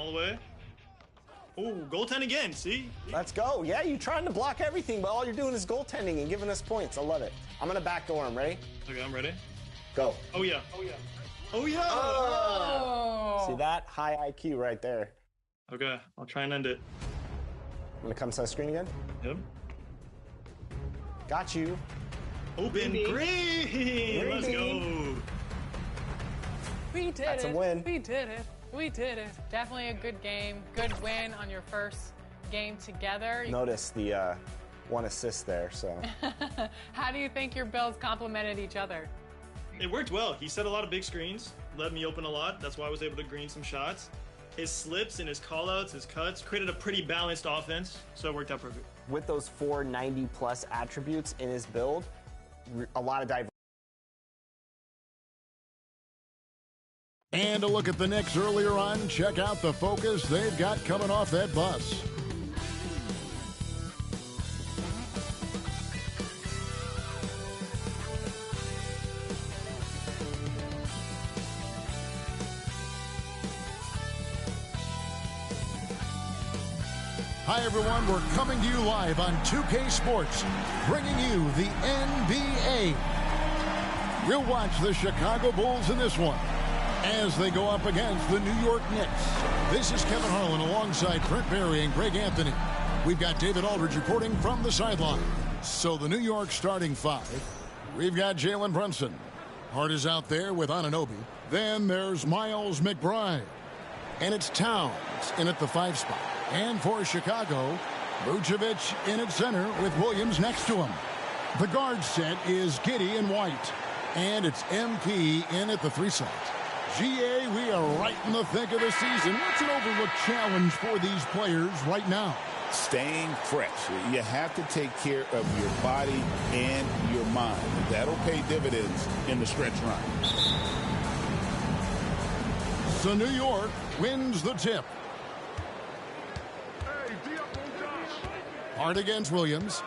all the way. Oh, goaltend again, see? Let's go. Yeah, you're trying to block everything, but all you're doing is goaltending and giving us points. I love it. I'm going to backdoor him. Ready? Okay, I'm ready. Go. Oh, yeah. Oh, yeah. Oh, yeah. Oh. See that? High IQ right there. Okay, I'll try and end it. I'm going to come to the screen again. Yep. Got you. Open green. Let's go. We did That's it. a win. We did it. We did it. Definitely a good game. Good win on your first game together. Notice the 1 assist there, so. How do you think your builds complemented each other? It worked well. He set a lot of big screens, let me open a lot. That's why I was able to green some shots. His slips and his callouts, his cuts, created a pretty balanced offense, so it worked out perfect. With those 4 90-plus attributes in his build, a lot of diversity. And a look at the Knicks earlier on. Check out the focus they've got coming off that bus. Hi, everyone. We're coming to you live on 2K Sports, bringing you the NBA. We'll watch the Chicago Bulls in this one as they go up against the New York Knicks. This is Kevin Harlan alongside Brent Barry and Greg Anthony. We've got David Aldridge reporting from the sideline. So the New York starting 5. We've got Jalen Brunson. Hart is out there with Anunoby. Then there's Miles McBride. And it's Towns in at the 5 spot. And for Chicago, Vucevic in at center with Williams next to him. The guard set is Giddey and White. And it's MP in at the 3 slot. GA, we are right in the thick of the season. What's an overlooked challenge for these players right now? Staying fresh. You have to take care of your body and your mind. That'll pay dividends in the stretch run. So New York wins the tip. Hart against Williams.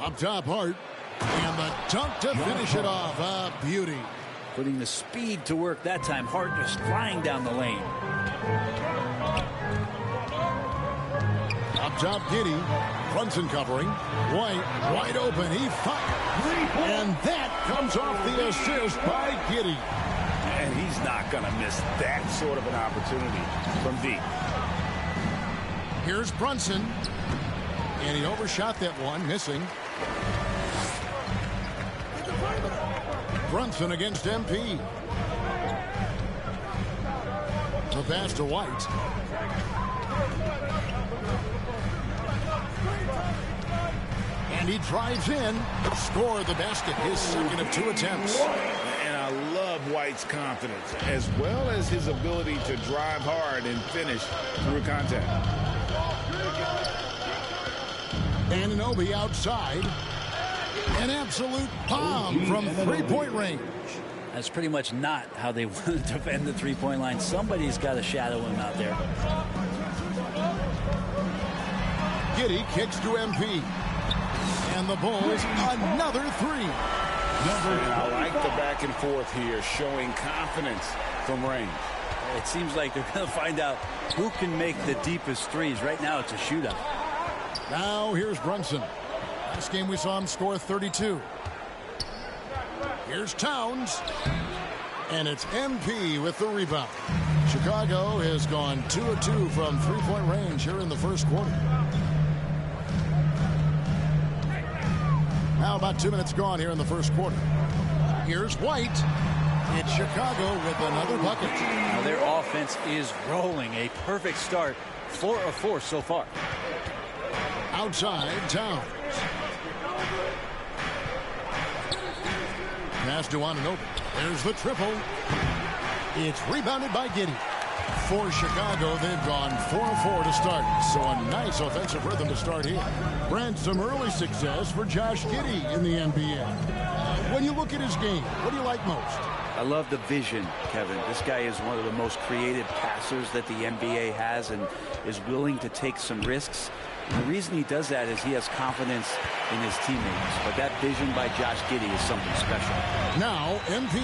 Up top, Hart. And the dunk to finish it off. A beauty. Putting the speed to work that time. Hart just flying down the lane. Up top, Giddey. Brunson covering. White wide open. He fired. And that comes off the assist by Giddey. And he's not going to miss that sort of an opportunity from deep. Here's Brunson. And he overshot that one, missing. Brunson against MP. The pass to White. And he drives in. Scored the basket, his second of 2 attempts. And I love White's confidence, as well as his ability to drive hard and finish through contact. Anunoby outside. An absolute bomb from 3-point range. That's pretty much not how they want to defend the 3-point line. Somebody's got to shadow him out there. Giddey kicks to MP. And the Bulls, another 3. And I like the back and forth here, showing confidence from range. It seems like they're going to find out who can make the deepest threes. Right now, it's a shootout. Now here's Brunson. Last game we saw him score 32. Here's Towns. And it's MP with the rebound. Chicago has gone 2 of 2 from 3-point range here in the first quarter. Now about 2 minutes gone here in the first quarter. Here's White. And Chicago with another bucket. Now their offense is rolling. A perfect start. 4 of 4 so far. Outside, Towns. Pass to Anunoby. There's the triple. It's rebounded by Giddey. For Chicago, they've gone 4-4 to start. So a nice offensive rhythm to start here. Brent, some early success for Josh Giddey in the NBA. When you look at his game, what do you like most? I love the vision, Kevin. This guy is one of the most creative passers that the NBA has and is willing to take some risks. And the reason he does that is he has confidence in his teammates. But that vision by Josh Giddey is something special. Now, MP.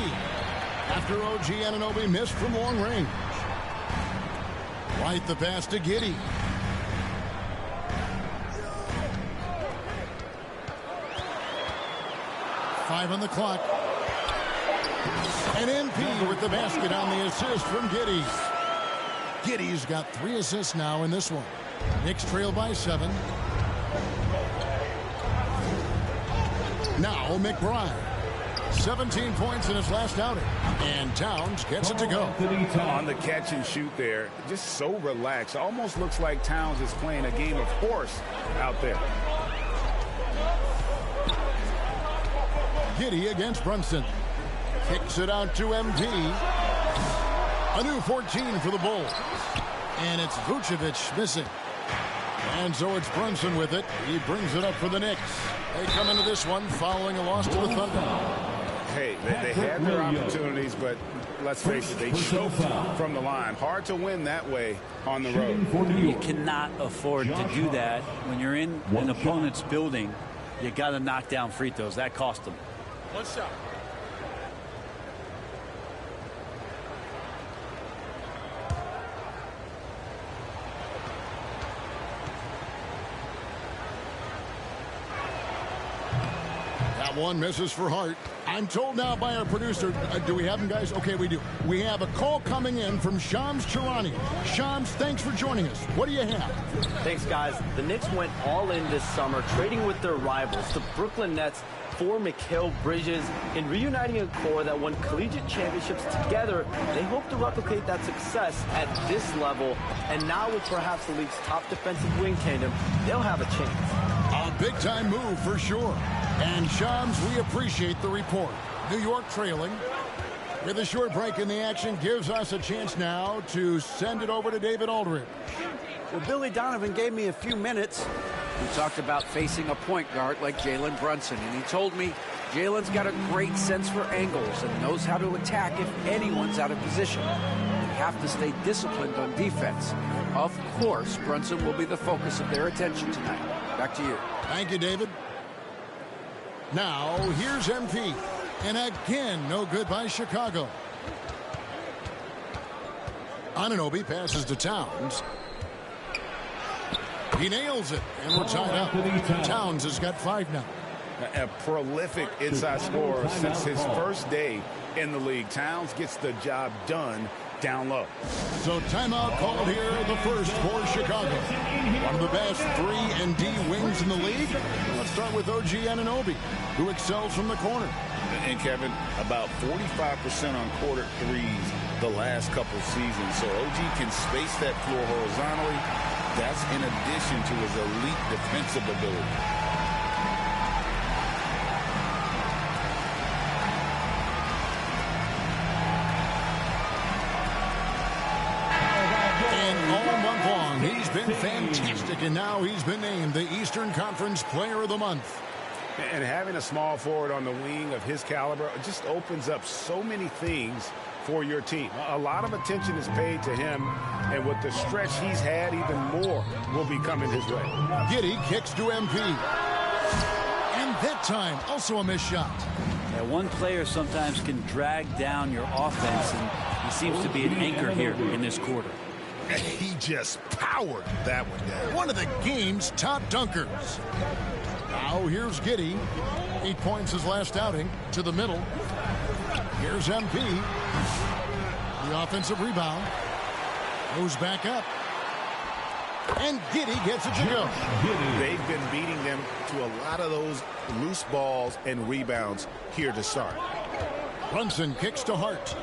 After OG Anunoby missed from long range. Right the pass to Giddey. Five on the clock. And MP with the basket on the assist from Giddey. Giddey's got 3 assists now in this one. Knicks trail by 7. Now McBride. 17 points in his last outing. And Towns gets it to go. On the catch and shoot there, just so relaxed. Almost looks like Towns is playing a game of horse out there. Giddey against Brunson. Kicks it out to MP. A new 14 for the Bulls. And it's Vucevic missing. And so it's Brunson with it. He brings it up for the Knicks. They come into this one following a loss to the Thunder. Hey, they had their opportunities, but let's face it, they choked from the line. Hard to win that way on the road. You cannot afford to do that when you're in an opponent's building. You got to knock down free throws. That cost them. One shot. That one misses for Hart. I'm told now by our producer, do we have him, guys? Okay, we do. We have a call coming in from Shams Charania. Shams, thanks for joining us. What do you have? Thanks, guys. The Knicks went all in this summer, trading with their rivals, the Brooklyn Nets, for Mikal Bridges. In reuniting a core that won collegiate championships together, they hope to replicate that success at this level. And now with perhaps the league's top defensive wing tandem, they'll have a chance. A big-time move for sure. And Shams, we appreciate the report. New York trailing. With a short break in the action, gives us a chance now to send it over to David Aldridge. Well, Billy Donovan gave me a few minutes. We talked about facing a point guard like Jalen Brunson, and he told me Jalen's got a great sense for angles and knows how to attack if anyone's out of position. You have to stay disciplined on defense. Of course, Brunson will be the focus of their attention tonight. Back to you. Thank you, David. Now, here's MP. And again, no good by Chicago. Anunoby passes to Towns. He nails it, and we're tied up. Towns has got 5 now. A prolific inside scorer since his first day in the league. Towns gets the job done down low. So timeout called here, the first for Chicago. One of the best 3-and-D wings in the league. Let's start with OG Anunoby, who excels from the corner. And Kevin, about 45% on quarter threes the last couple seasons. So OG can space that floor horizontally. That's in addition to his elite defensive ability. And all month long, he's been fantastic, and now he's been named the Eastern Conference Player of the Month. And having a small forward on the wing of his caliber just opens up so many things for your team. A lot of attention is paid to him, and with the stretch he's had, even more will be coming his way. Giddey kicks to MP. And that time, also a missed shot. Yeah, one player sometimes can drag down your offense, and he seems to be an anchor here in this quarter. He just powered that one down. One of the game's top dunkers. Now here's Giddey. 8 points his last outing. To the middle. Here's MP. The offensive rebound. Goes back up. And Giddey gets it to go. They've been beating them to a lot of those loose balls and rebounds here to start. Brunson kicks to Hart.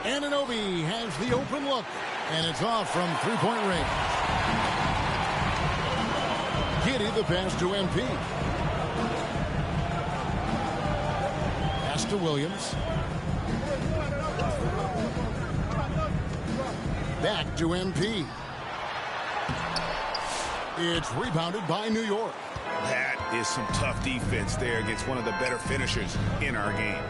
Anunoby has the open look. And it's off from three-point range. Giddey the pass to MP. Pass to Williams. Back to MP. It's rebounded by New York. That is some tough defense there against one of the better finishers in our game.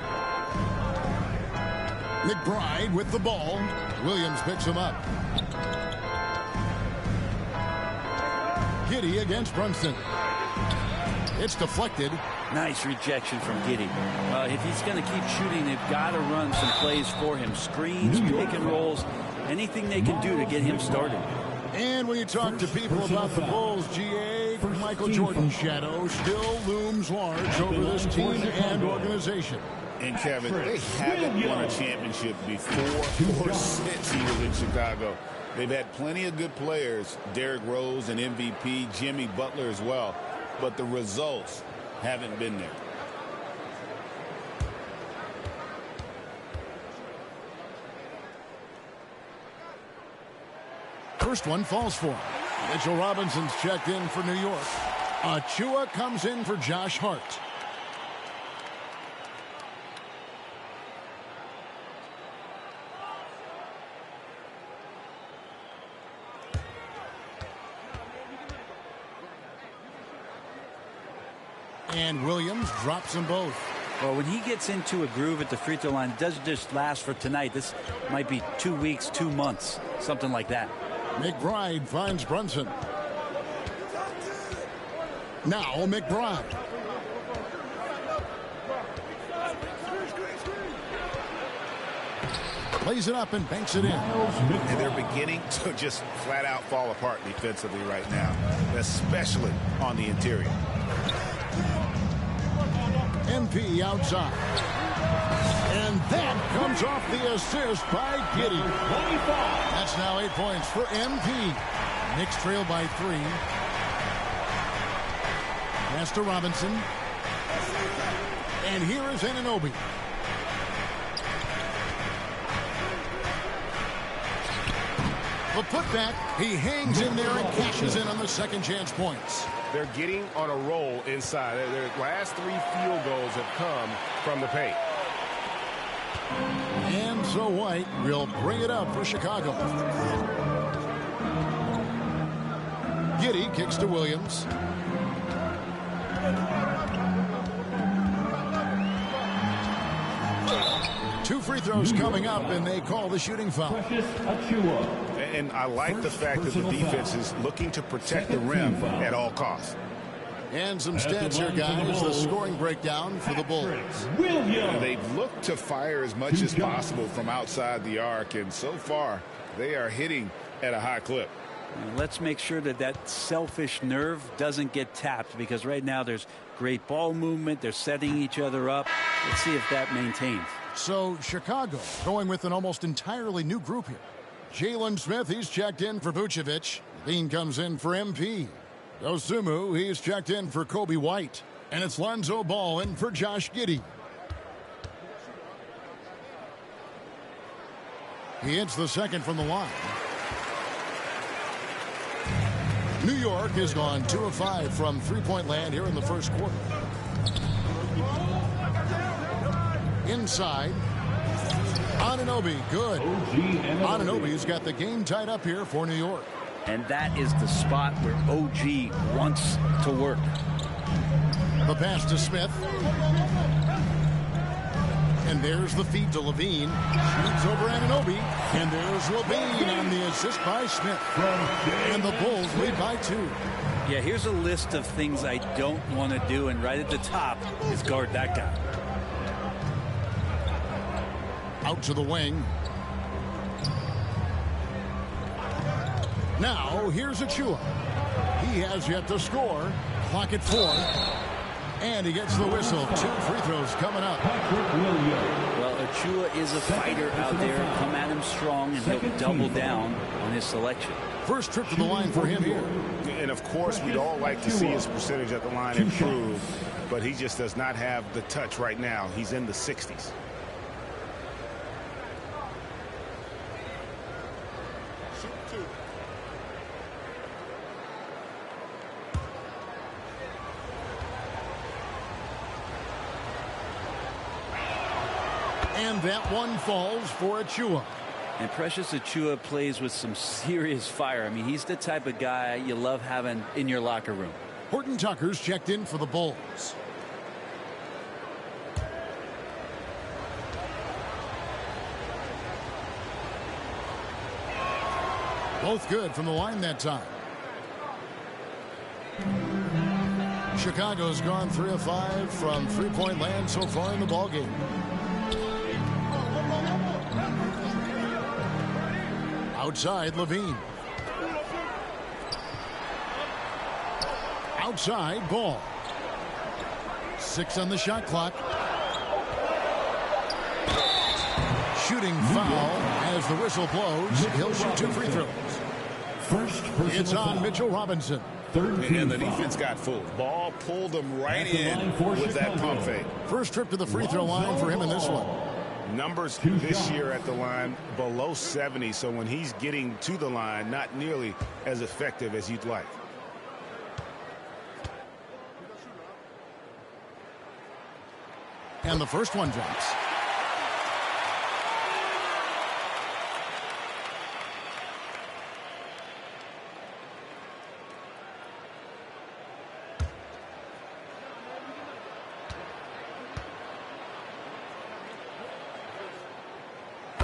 McBride with the ball. Williams picks him up. Giddey against Brunson. It's deflected. Nice rejection from Giddey. If he's going to keep shooting, they've got to run some plays for him. Screens, pick and rolls, anything they can do to get him started. And when you talk to people about the Bulls, GA, Michael Jordan's shadow still looms large over this team and organization. And Kevin, they haven't won a championship before or since he was in Chicago. They've had plenty of good players, Derrick Rose and MVP, Jimmy Butler as well, but the results haven't been there. First one falls for him. Mitchell Robinson's checked in for New York. Achua comes in for Josh Hart. And Williams drops them both. Well, when he gets into a groove at the free throw line, it doesn't just last for tonight. This might be 2 weeks, 2 months, something like that. McBride finds Brunson. Now McBride. Plays it up and banks it in. And they're beginning to just flat out fall apart defensively right now, especially on the interior. MP outside. And that comes off the assist by Giddey. That's now 8 points for MP. Knicks trail by 3. Pass to Robinson. And here is Anunoby. The putback, he hangs in there and cashes in on the second chance points. They're getting on a roll inside. Their last 3 field goals have come from the paint. And so White will bring it up for Chicago. Giddey kicks to Williams. Two free throws coming up, and they call the shooting foul. And I like the fact that the defense is looking to protect the rim at all costs. And some stats here, guys. The scoring breakdown for the Bulls. They've looked to fire as much as possible from outside the arc, and so far they are hitting at a high clip. And let's make sure that that selfish nerve doesn't get tapped, because right now there's great ball movement. They're setting each other up. Let's see if that maintains. So Chicago going with an almost entirely new group here. Jalen Smith, he's checked in for Vucevic. Dean comes in for MP. Dosumu, he's checked in for Kobe White. And it's Lonzo Ball in for Josh Giddey. He hits the second from the line. New York has gone 2 of 5 from three-point land here in the first quarter. Inside. Anunoby, good. Anunoby's got the game tied up here for New York. And that is the spot where OG wants to work. The pass to Smith. And there's the feed to Levine. Shoots over Anunoby. And there's Levine on the assist by Smith. And the Bulls lead by 2. Yeah, here's a list of things I don't want to do. And right at the top is guard that guy. Out to the wing. Now, here's Achua. He has yet to score. Clock at 4. And he gets the whistle. 2 free throws coming up. Well, Achua is a fighter out there. Come at him strong, and he'll double down on his selection. First trip to the line for him here. And, of course, we'd all like to see his percentage at the line improve, but he just does not have the touch right now. He's in the 60s. And that one falls for Achua. And Precious Achua plays with some serious fire. I mean, he's the type of guy you love having in your locker room. Horton Tucker's checked in for the Bulls. Both good from the line that time. Chicago's gone 3 of 5 from three-point land so far in the ballgame. Outside, Levine. Outside, Ball. 6 on the shot clock. Shooting foul as the whistle blows. He'll shoot 2 free throws. It's on Mitchell Robinson. And the defense got fooled. Ball pulled them right in with that pump fake. First trip to the free throw line for him in this one. Numbers this year at the line below 70, so when he's getting to the line, not nearly as effective as you'd like. And the first one drops.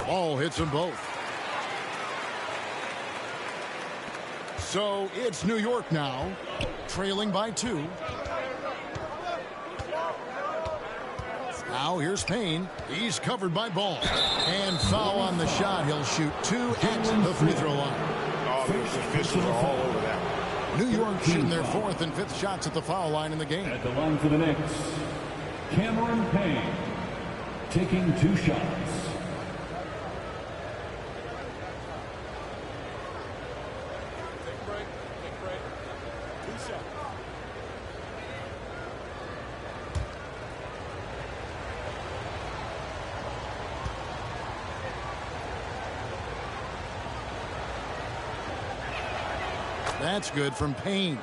Ball hits them both. So it's New York now, trailing by 2. Now here's Payne. He's covered by Ball. And foul on the shot. He'll shoot 2 at the free throw line. Oh, those officials are all over that. New York shooting their 4th and 5th shots at the foul line in the game. At the line for the Knicks, Cameron Payne taking 2 shots. That's good from Payne.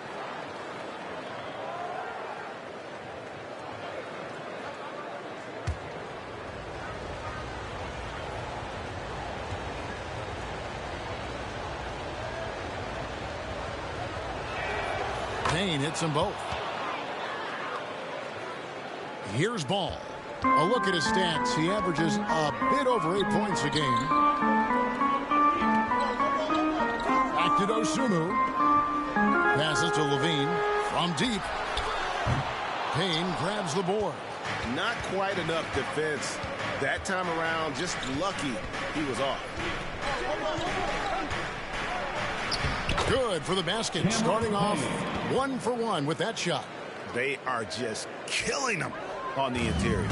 Payne hits them both. Here's Ball. A look at his stats. He averages a bit over 8 points a game. Back to Dosunmu. Passes to Levine from deep. Payne grabs the board. Not quite enough defense that time around. Just lucky he was off. Good for the basket. Starting off 1 for 1 with that shot. They are just killing them on the interior.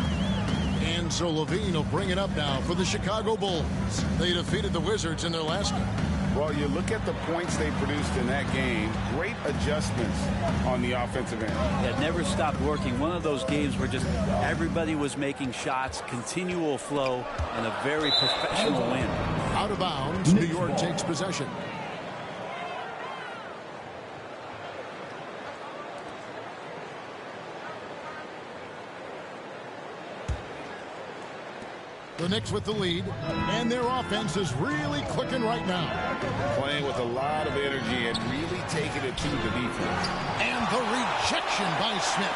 And so Levine will bring it up now for the Chicago Bulls. They defeated the Wizards in their last game. Well, you look at the points they produced in that game. Great adjustments on the offensive end. It never stopped working. One of those games where just everybody was making shots, continual flow, and a very professional win. Out of bounds, New York takes possession. The Knicks with the lead, and their offense is really clicking right now. Playing with a lot of energy and really taking it to the defense. And the rejection by Smith.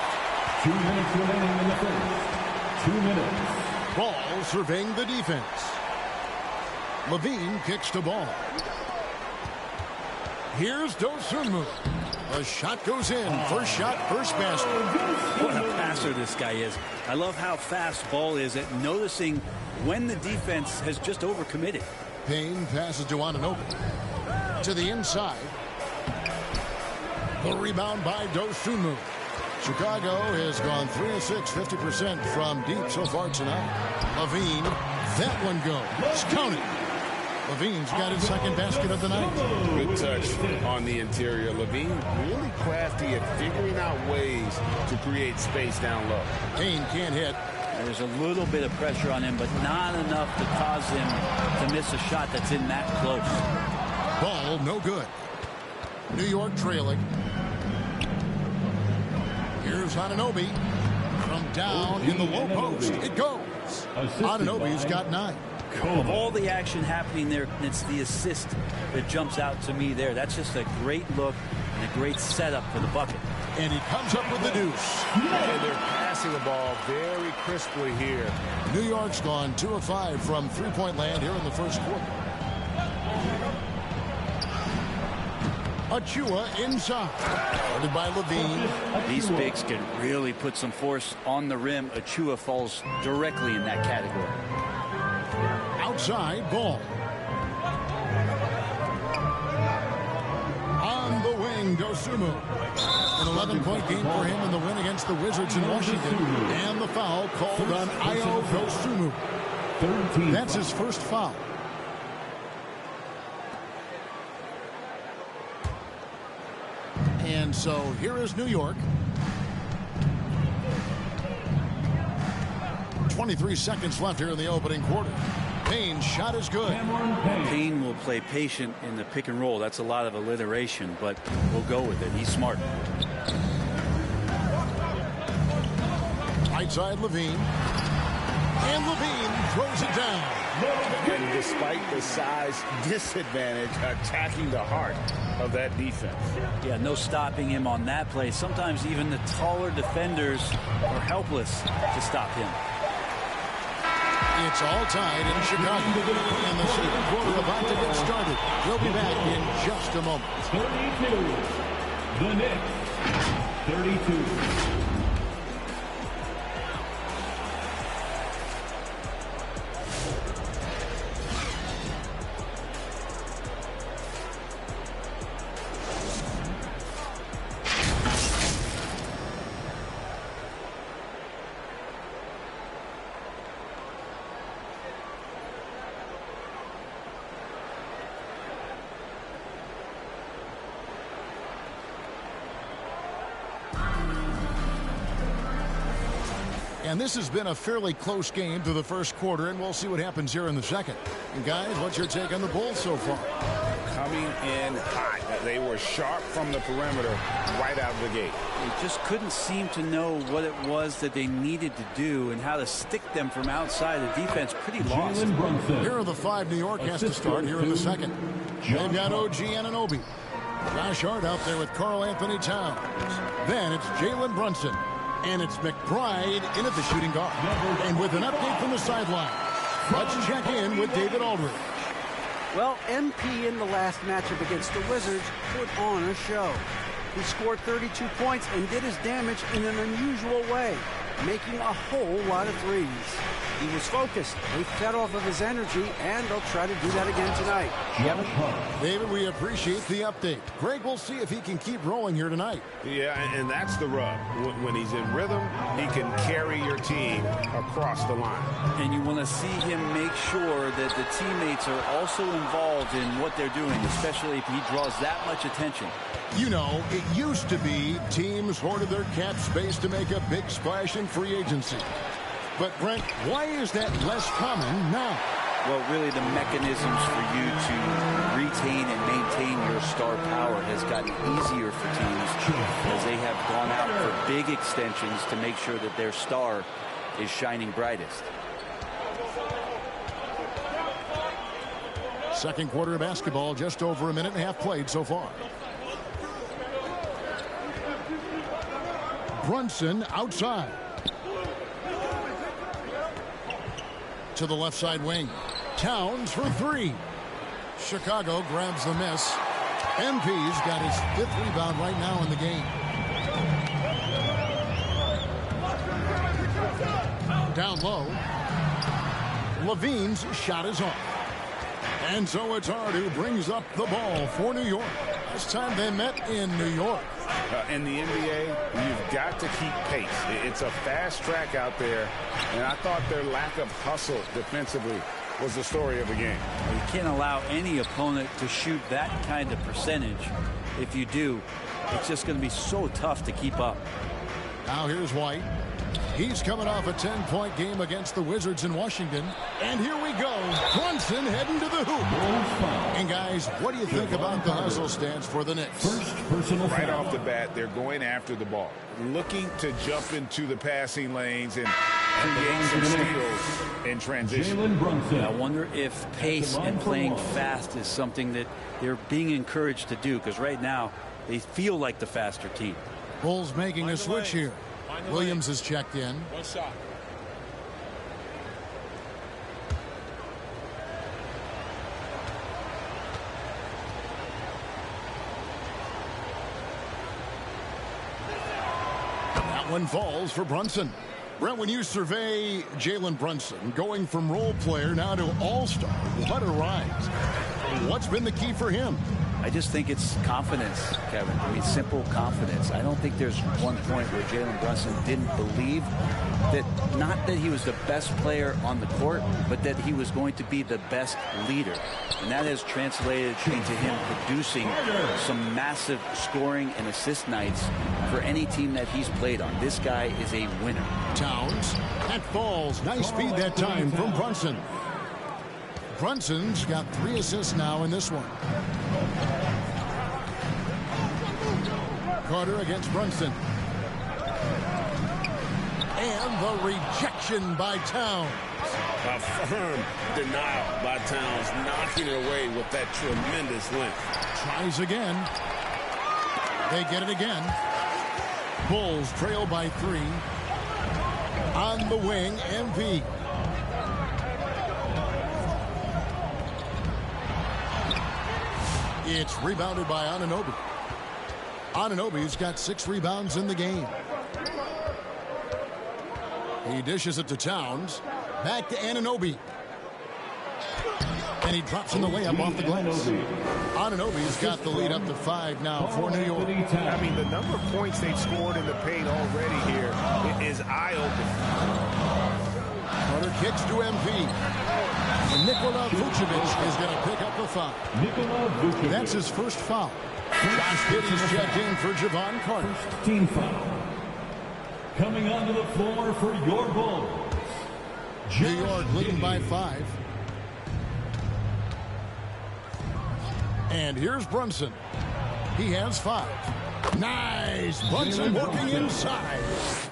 2 minutes remaining in the first. 2 minutes. Ball surveying the defense. Levine kicks to Ball. Here's Dosunmu. A shot goes in. First shot, first basket. What a passer this guy is. I love how fast Ball is at noticing when the defense has just overcommitted. Payne passes to Anunoby. To the inside. The rebound by Dosunmu. Chicago has gone 3 of 6, 50% from deep so far tonight. Levine, that one goes. Count it. Levine's got his 2nd basket of the night. Good touch on the interior. Levine really crafty at figuring out ways to create space down low. Payne can't hit. There's a little bit of pressure on him, but not enough to cause him to miss a shot that's in that close. Ball no good. New York trailing. Here's Anunoby. From down in the low post. It goes. Anunoby's got 9. Of all the action happening there, it's the assist that jumps out to me there. That's just a great look and a great setup for the bucket. And he comes up with the deuce. And they're passing the ball very crisply here. New York's gone 2 of 5 from three-point land here in the first quarter. Achua inside. Guarded by Levine. These bigs can really put some force on the rim. Achua falls directly in that category. Outside ball. On the wing, Dosunmu. An 11-point game for him in the win against the Wizards in Washington. And the foul called on Ayo Dosunmu. That's his first foul. And so here is New York. 23 seconds left here in the opening quarter. Payne's shot is good. Payne will play patient in the pick and roll. That's a lot of alliteration, but we'll go with it. He's smart. Right side, Levine. And Levine throws it down. And despite the size disadvantage, attacking the heart of that defense. Yeah, no stopping him on that play. Sometimes even the taller defenders are helpless to stop him. It's all tied in Chicago. And the second quarter about to get started. We'll be back in just a moment. 32. The Knicks. 32. And this has been a fairly close game through the first quarter, and we'll see what happens here in the second. And guys, what's your take on the Bulls so far? Coming in hot. They were sharp from the perimeter right out of the gate. They just couldn't seem to know what it was that they needed to do and how to stick them from outside. The defense pretty lost. Here are the five New York has to start here in the second. They've got OG Anunoby. Josh Hart out there with Karl Anthony Towns. Then it's Jalen Brunson. And it's McBride in at the shooting guard. And with an update from the sideline, let's check in with David Aldridge. Well, MP in the last matchup against the Wizards put on a show. He scored 32 points and did his damage in an unusual way, making a whole lot of threes. He was focused. He fed off of his energy, and they'll try to do that again tonight. David, we appreciate the update. Greg, we'll see if he can keep rolling here tonight. Yeah, and that's the rub. When he's in rhythm, he can carry your team across the line. And you want to see him make sure that the teammates are also involved in what they're doing, especially if he draws that much attention. You know, it used to be teams hoarded their cap space to make a big splash in free agency. But, Brent, why is that less common now? Well, really, the mechanisms for you to retain and maintain your star power has gotten easier for teams as they have gone out for big extensions to make sure that their star is shining brightest. Second quarter of basketball, just over a minute and a half played so far. Brunson outside. To the left side wing. Towns for three. Chicago grabs the miss. MP's got his fifth rebound right now in the game. Down low. Levine's shot is off. And so it's Hart who brings up the ball for New York. This time they met in New York. In the NBA, you've got to keep pace. It's a fast track out there, and I thought their lack of hustle defensively was the story of the game. You can't allow any opponent to shoot that kind of percentage. If you do, it's just going to be so tough to keep up. Now here's White. He's coming off a 10-point game against the Wizards in Washington. And here we go. Brunson heading to the hoop. And guys, what do you think about the hustle stance for the Knicks? Right off the bat, they're going after the ball, looking to jump into the passing lanes and create some steals in transition. I wonder if pace and playing fast is something that they're being encouraged to do, because right now they feel like the faster team. Bulls making a switch here. Williams has checked in. One shot. That one falls for Brunson. Brent, when you survey Jalen Brunson, going from role player now to all-star, what a rise. What's been the key for him? I just think it's confidence, Kevin. I mean, simple confidence. I don't think there's one point where Jalen Brunson didn't believe that, not that he was the best player on the court, but that he was going to be the best leader. And that has translated into him producing some massive scoring and assist nights for any team that he's played on. This guy is a winner. Towns, that falls. Nice speed that time from Brunson. Brunson's got 3 assists now in this one. Carter against Brunson. And the rejection by Towns. A firm denial by Towns, knocking it away with that tremendous length. Tries again. They get it again. Bulls trail by 3. On the wing, MP. It's rebounded by Anunoby. Anunoby's got 6 rebounds in the game. He dishes it to Towns. Back to Anunoby. And he drops in the layup off the glass. Anunoby's got the lead up to 5 now for New York. I mean, the number of points they've scored in the paint already here is eye-opening. Carter kicks to MP. And Nikola Vucevic is going to pick up the foul. That's his first foul. Josh Giddey's checked in for Javon Carter. First team foul. Coming onto the floor for your Bulls. New York leading by 5. And here's Brunson. He has 5. Nice. Brunson working inside.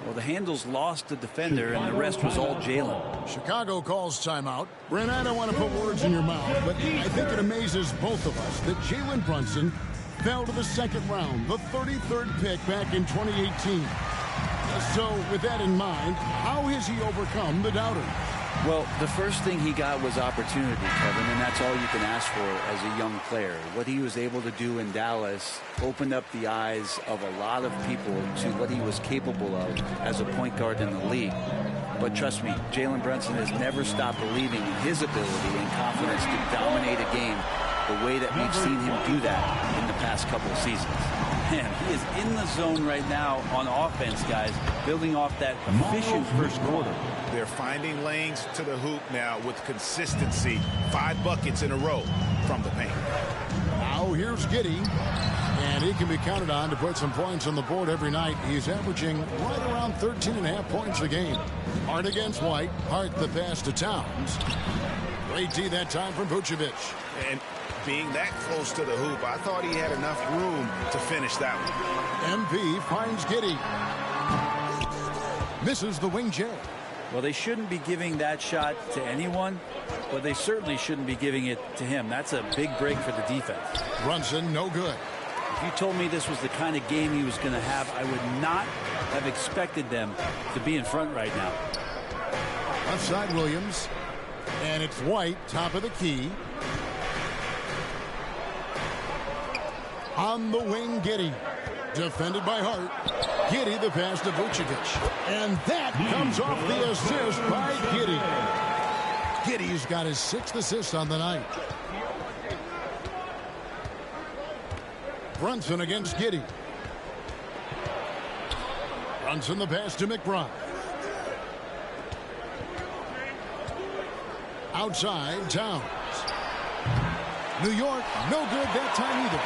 Well, the handles lost the defender, and the rest was all Jalen. Chicago calls timeout. Brent, I don't want to put words in your mouth, but I think it amazes both of us that Jalen Brunson fell to the second round, the 33rd pick back in 2018. So, with that in mind, how has he overcome the doubters? Well, the first thing he got was opportunity, Kevin, and that's all you can ask for as a young player. What he was able to do in Dallas opened up the eyes of a lot of people to what he was capable of as a point guard in the league. But trust me, Jalen Brunson has never stopped believing in his ability and confidence to dominate a game the way that we've seen him do that in the past couple of seasons. Man, he is in the zone right now on offense, guys, building off that efficient first quarter. They're finding lanes to the hoop now with consistency. 5 buckets in a row from the paint. Now here's Giddey, and he can be counted on to put some points on the board every night. He's averaging right around 13.5 points a game. Hart against White. Hart the pass to Towns. Great D that time from Vucevic. And being that close to the hoop, I thought he had enough room to finish that one. MP finds Giddey. Misses the wing J. Well, they shouldn't be giving that shot to anyone, but they certainly shouldn't be giving it to him. That's a big break for the defense. Brunson, no good. If you told me this was the kind of game he was going to have, I would not have expected them to be in front right now. Left side Williams. And it's White, top of the key. On the wing, Giddey. Defended by Hart. Giddey the pass to Vucevic. And that comes off the assist by Giddey. Giddey's got his 6th assist on the night. Brunson against Giddey. Brunson the pass to McBride. Outside, Towns. New York, no good that time either.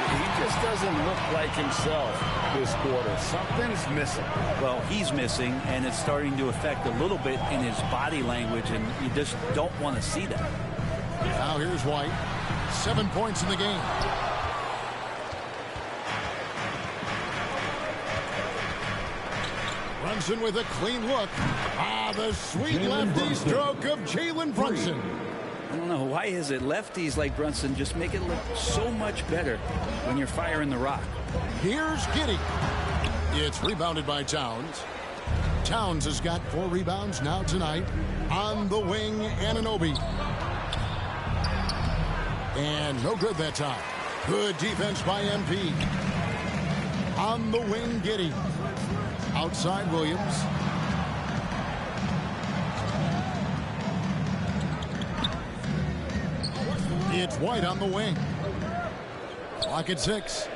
He just doesn't look like himself this quarter. Something's missing. Well, he's missing, and it's starting to affect a little bit in his body language, and you just don't want to see that. Now here's White. 7 points in the game. Brunson with a clean look. The sweet lefty stroke of Jalen Brunson. I don't know, why is it lefties like Brunson just make it look so much better when you're firing the rock? Here's Giddey. It's rebounded by Towns. Towns has got 4 rebounds now tonight. On the wing, Anunoby. And no good that time. Good defense by MP. On the wing, Giddey. Outside Williams. It's White on the wing. Clock at 6.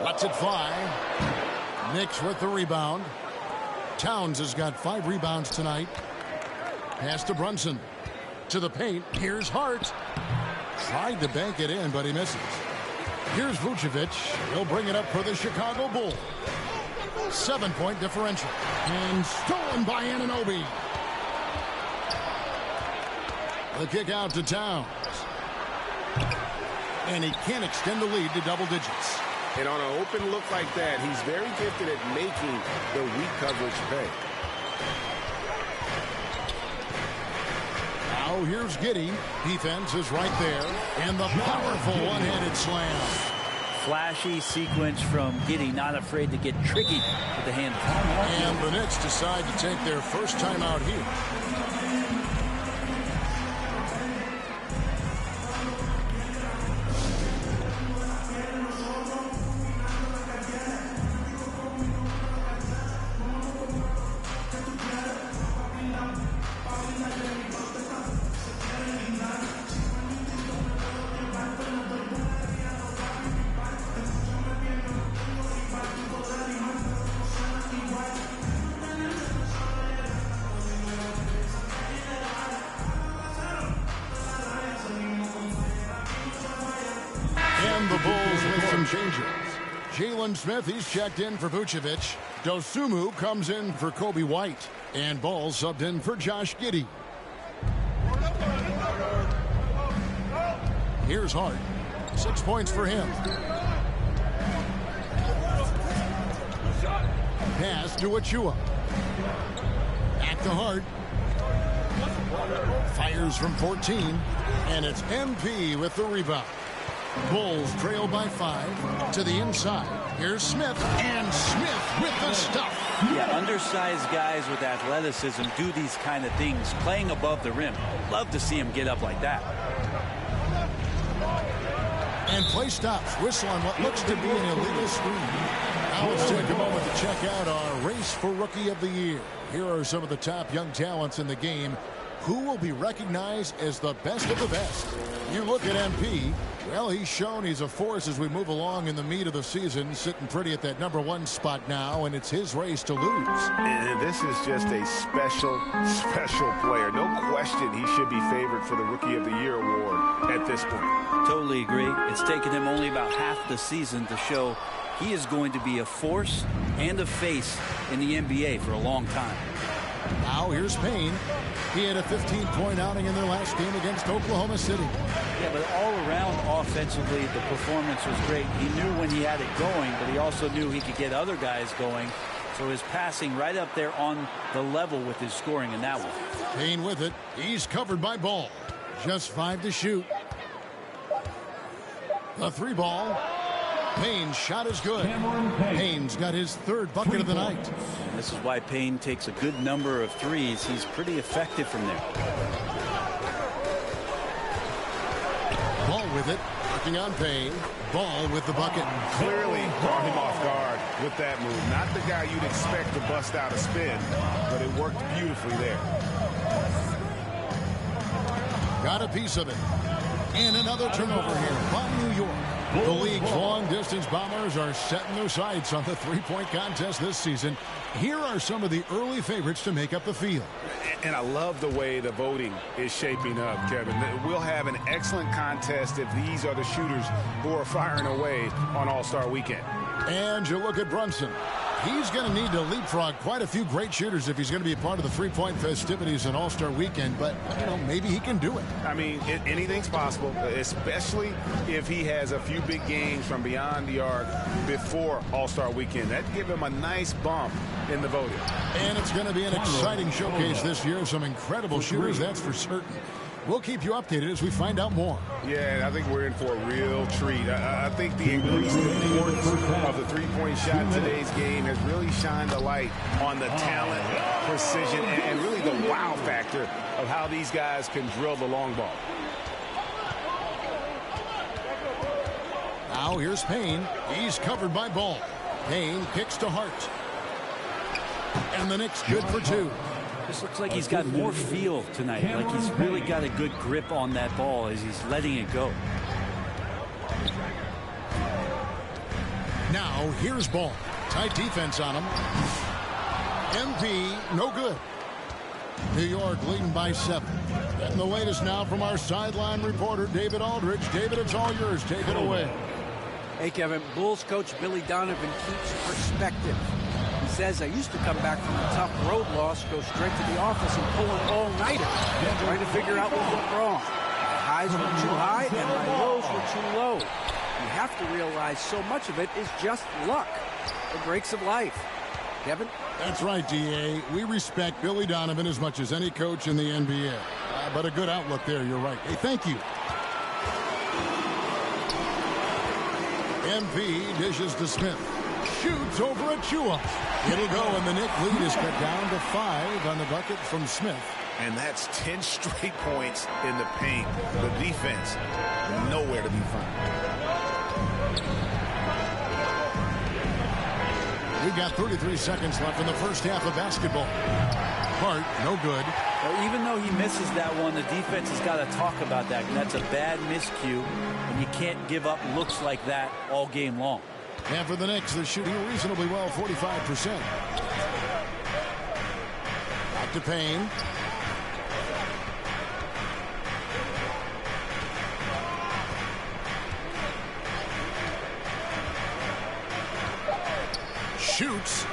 Lets it fly. Knicks with the rebound. Towns has got 5 rebounds tonight. Pass to Brunson. To the paint. Here's Hart. Tried to bank it in, but he misses. Here's Vucevic. He'll bring it up for the Chicago Bulls. 7-point differential. And stolen by Anunoby. The kick out to Towns. And he can't extend the lead to double digits. And on an open look like that, he's very gifted at making the weak coverage pay. Now here's Giddey. Defense is right there. And the powerful one-handed slam. Flashy sequence from Giddey, not afraid to get tricky with the handle. And the Knicks decide to take their first time out here. The Bulls with some changes. Jalen Smith, he's checked in for Vucevic. Dosunmu comes in for Kobe White. And Ball subbed in for Josh Giddey. Here's Hart. 6 points for him. Pass to Achua. Back to Hart. Fires from 14. And it's MP with the rebound. Bulls trail by 5 to the inside. Here's Smith, and Smith with the stuff. Yeah, undersized guys with athleticism do these kind of things, playing above the rim. Love to see him get up like that. And play stops. Whistle on what looks to be an illegal screen. Now let's take a moment to check out our race for Rookie of the Year. Here are some of the top young talents in the game. Who will be recognized as the best of the best? You look at MP. Well, he's shown he's a force as we move along in the meat of the season, sitting pretty at that #1 spot now, and it's his race to lose. And this is just a special player. No question he should be favored for the Rookie of the Year award at this point. Totally agree. It's taken him only about half the season to show he is going to be a force and a face in the NBA for a long time. Now here's Payne. He had a 15-point outing in their last game against Oklahoma City. Yeah, but all around offensively, the performance was great. He knew when he had it going, but he also knew he could get other guys going. So his passing right up there on the level with his scoring in that one. Payne with it. He's covered by Ball. Just 5 to shoot. The 3 ball. Payne's shot is good. Payne's got his 3rd bucket of the night. And this is why Payne takes a good number of threes. He's pretty effective from there. Ball with it. Working on Payne. Ball with the bucket. Clearly caught him off guard with that move. Not the guy you'd expect to bust out a spin, but it worked beautifully there. Got a piece of it. And another turnover here by New York. The league's long-distance Bombers are setting their sights on the three-point contest this season. Here are some of the early favorites to make up the field. And I love the way the voting is shaping up, Kevin. We'll have an excellent contest if these are the shooters who are firing away on All-Star Weekend. And you look at Brunson. He's going to need to leapfrog quite a few great shooters if he's going to be a part of the three-point festivities on All-Star Weekend. But, you know, maybe he can do it. I mean, anything's possible, especially if he has a few big games from beyond the arc before All-Star Weekend. That'd give him a nice bump in the voting. And it's going to be an exciting showcase this year. Some incredible shooters, that's for certain. We'll keep you updated as we find out more. Yeah, I think we're in for a real treat. I think the increased importance of the three-point shot in today's game has really shined a light on the talent, precision, and really the wow factor of how these guys can drill the long ball. Now here's Payne. He's covered by Ball. Payne kicks to Hart. And the Knicks good for 2. This looks like he's got more feel tonight. Like he's really got a good grip on that ball as he's letting it go. Now, here's ball. Tight defense on him. MP, no good. New York leading by 7. And the latest now from our sideline reporter, David Aldridge. David, it's all yours. Take it away. Hey, Kevin, Bulls coach Billy Donovan keeps perspective. He says, I used to come back from a tough road loss, go straight to the office and pull an all-nighter, trying to figure out what went wrong. My highs were too high and my lows were too low. You have to realize so much of it is just luck. The breaks of life. Kevin? That's right, D.A. We respect Billy Donovan as much as any coach in the NBA. But a good outlook there, you're right. Hey, thank you. MP dishes to Smith. Shoots over a chew-up. It'll go, and the Knicks lead is cut down to 5 on the bucket from Smith. And that's 10 straight points in the paint. The defense, nowhere to be found. We've got 33 seconds left in the first half of basketball. Hart, no good. Well, even though he misses that one, the defense has got to talk about that. That's a bad miscue, and you can't give up looks like that all game long. And for the Knicks, they're shooting reasonably well, 45%. Back to Payne. Shoots.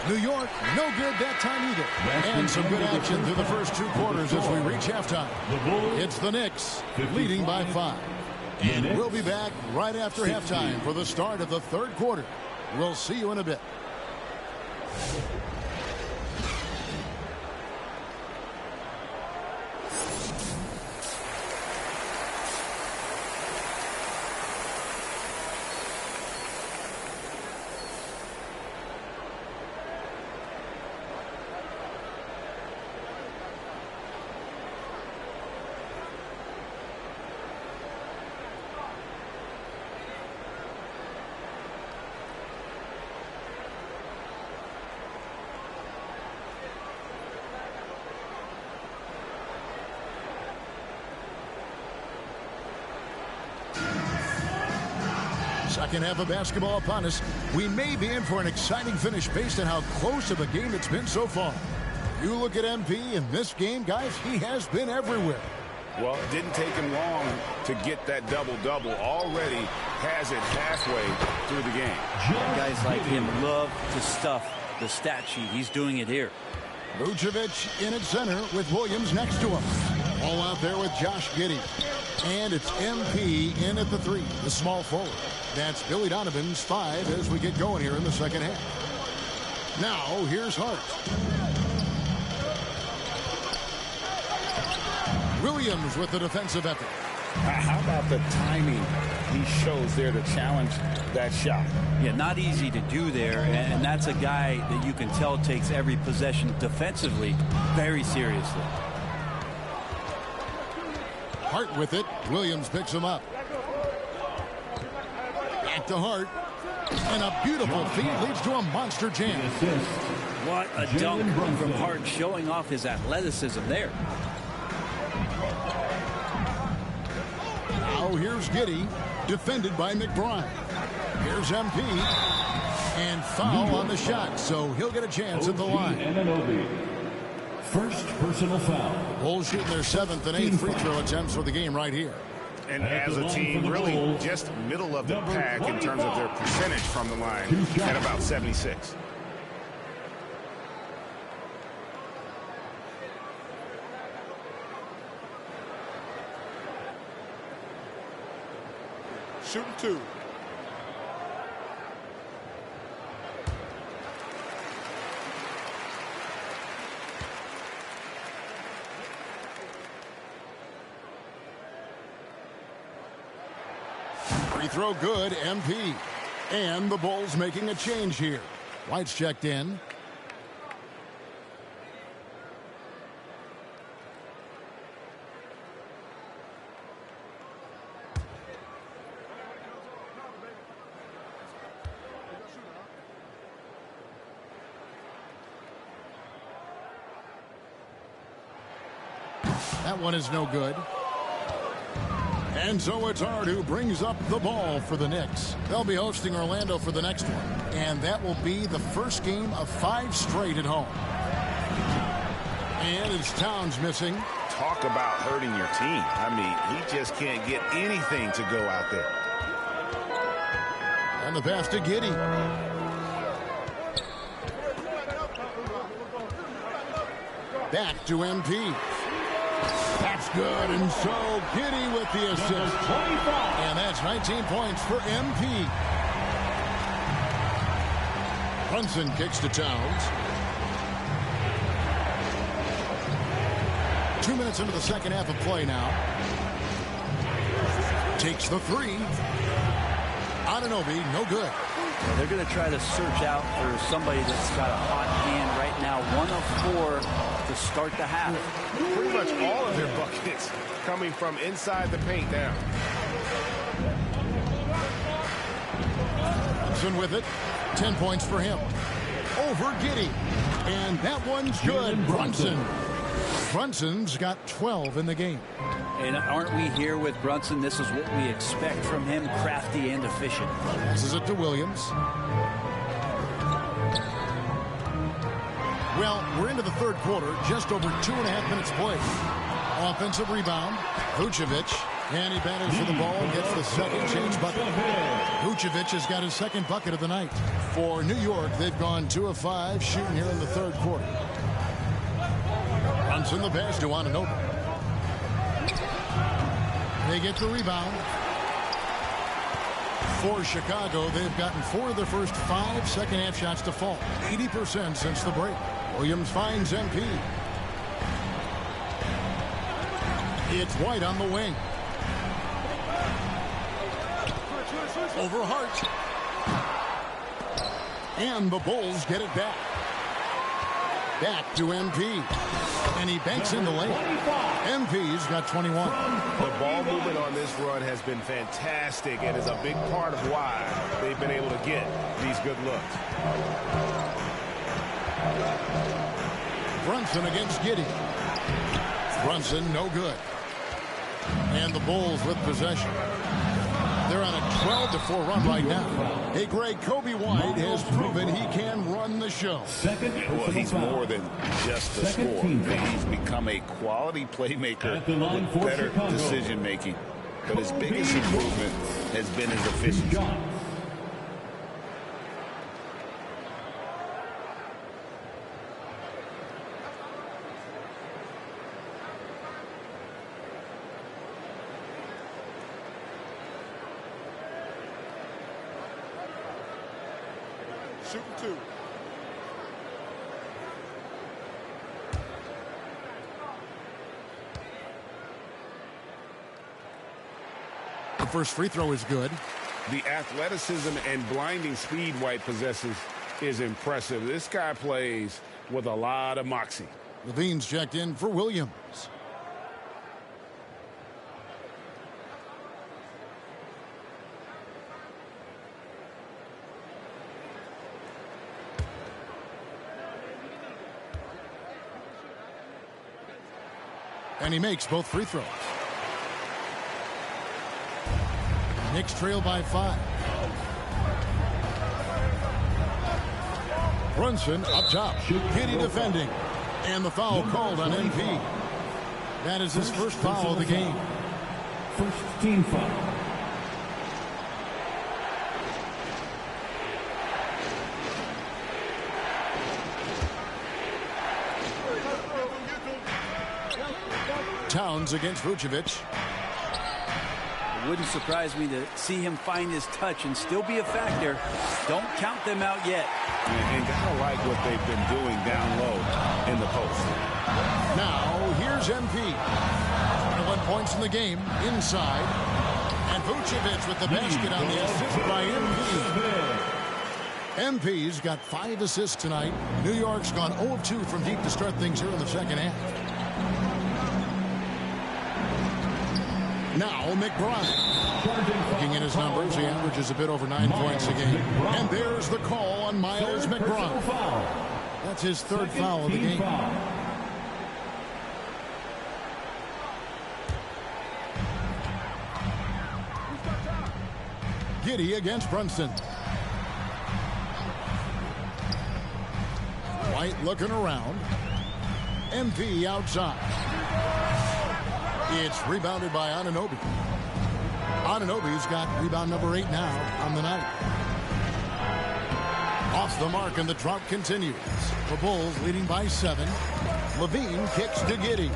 New York, no good that time either. And some good action through the first 2 quarters as we reach halftime. It's the Knicks leading by 5. We'll be back right after halftime for the start of the 3rd quarter. We'll see you in a bit. Second half of basketball upon us. We may be in for an exciting finish based on how close of a game it's been so far. You look at MP in this game, guys, he has been everywhere. Well, it didn't take him long to get that double-double. Already has it halfway through the game. Guys like him love to stuff the stat sheet. He's doing it here. Vucevic in at center with Williams next to him. All out there with Josh Giddey. And it's MP in at the 3, the small forward. That's Billy Donovan's 5 as we get going here in the second half. Now, here's Hart. Williams with the defensive effort. How about the timing he shows there to challenge that shot? Yeah, not easy to do there, and that's a guy that you can tell takes every possession defensively very seriously. Hart with it. Williams picks him up. Back to Hart. And a beautiful feed leads to a monster jam. What a dunk from Hart, showing off his athleticism there. Now here's Giddey, defended by McBride. Here's MP. And foul on the shot, so he'll get a chance at the line. First personal foul. Bulls shooting their 7th and 8th free throw attempts for the game right here. And as a team, really just middle of the pack in terms of their percentage from the line at about 76. Shooting 2. Free throw good, MP. And the Bulls making a change here. White's checked in. That one is no good. And so it's Dort who brings up the ball for the Knicks. They'll be hosting Orlando for the next one. And that will be the first game of 5 straight at home. And it's Towns missing. Talk about hurting your team. I mean, he just can't get anything to go out there. And the pass to Giddey. Back to MP. That's good, and so Giddey with the assist. And that's 19 points for MP. Brunson kicks to Towns. 2 minutes into the second half of play now. Takes the three. Anunoby, no good. Well, they're going to try to search out for somebody that's got a hot hand right now. 1 of 4 to start the half. Pretty much all of their buckets coming from inside the paint now. Brunson with it. 10 points for him. Over Giddey. And that one's good. Brunson. Brunson's got 12 in the game. And aren't we here with Brunson? This is what we expect from him, crafty and efficient. Passes it to Williams. Well, we're into the third quarter, just over 2.5 minutes played. Offensive rebound, Vucevic, and he battles for the ball and gets the second change bucket. Vucevic has got his second bucket of the night. For New York, they've gone 2 of 5 shooting here in the third quarter. Brunson the pass to Anunoby. They get the rebound. For Chicago, they've gotten 4 of their first 5 second-half shots to fall. 80% since the break. Williams finds MP. It's White on the wing. Over Hart. And the Bulls get it back. Back to MP. And he banks in the layup. MP's got 21. The ball movement on this run has been fantastic and is a big part of why they've been able to get these good looks. Brunson against Giddey. Brunson no good. And the Bulls with possession. They're on a 12-4 run right now. Hey, Greg, Kobe White has proven he can run the show. Well, he's more than just a scorer. He's become a quality playmaker with better decision-making. But his biggest improvement has been his efficiency. Shooting 2. The first free throw is good. The athleticism and blinding speed White possesses is impressive. This guy plays with a lot of moxie. Levine's checked in for Williams. And he makes both free throws. Knicks trail by 5. Brunson up top. Giddey defending. And the foul called on MP. That is his first foul of the game. First team foul. Towns against Vucevic. It wouldn't surprise me to see him find his touch and still be a factor. Don't count them out yet. And gotta like what they've been doing down low in the post. Now, here's MP. 21 points in the game, inside. And Vucevic with the basket on the assist by MP. MP's got 5 assists tonight. New York's gone 0 of 2 from deep to start things here in the second half. Now McBride. Looking at his numbers, he averages a bit over 9 points a game. And there's the call on Miles McBride. That's his third foul of the game. Giddey against Brunson. White looking around. MP outside. It's rebounded by Anunoby. Anunoby's got rebound number 8 now on the night. Off the mark, and the drought continues. The Bulls leading by 7. Levine kicks to Giddey.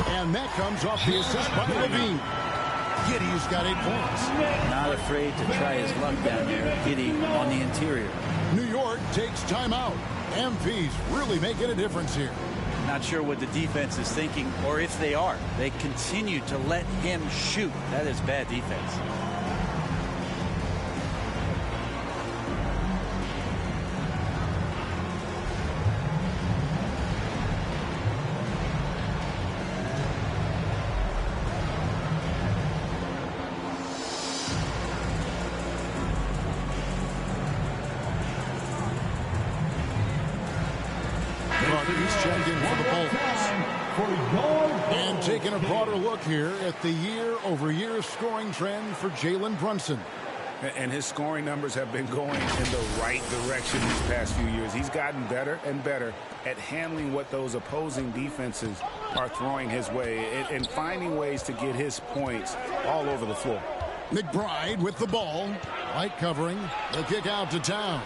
And that comes off the assist by Levine. Giddey's got 8 points. Not afraid to try his luck down there. Giddey on the interior. New York takes timeout. MP's really making a difference here. Not sure what the defense is thinking, or if they are. They continue to let him shoot. That is bad defense. He's checked in for the Bulls. And taking a broader look here at the year-over-year scoring trend for Jalen Brunson. And his scoring numbers have been going in the right direction these past few years. He's gotten better and better at handling what those opposing defenses are throwing his way and finding ways to get his points all over the floor. McBride with the ball. White covering. The kick out to Towns.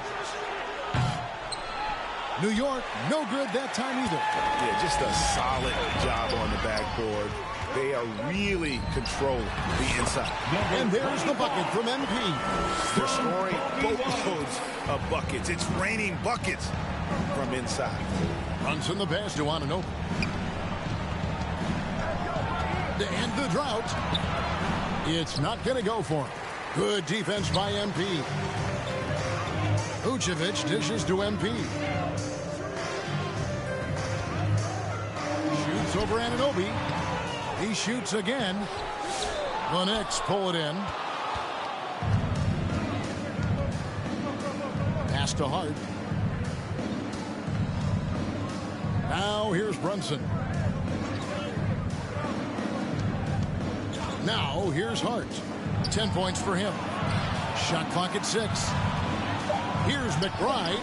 New York, no good that time either. Yeah, just a solid job on the backboard. They are really controlling the inside. And there's the bucket from MP. They're scoring boatloads of buckets. It's raining buckets from inside. Brunson the pass to Anunoby. To end the drought. It's not going to go for him. Good defense by MP. Vucevic dishes to MP. Shoots over Anunoby. He shoots again. The Knicks pull it in. Pass to Hart. Now here's Brunson. Now here's Hart. 10 points for him. Shot clock at 6. Here's McBride.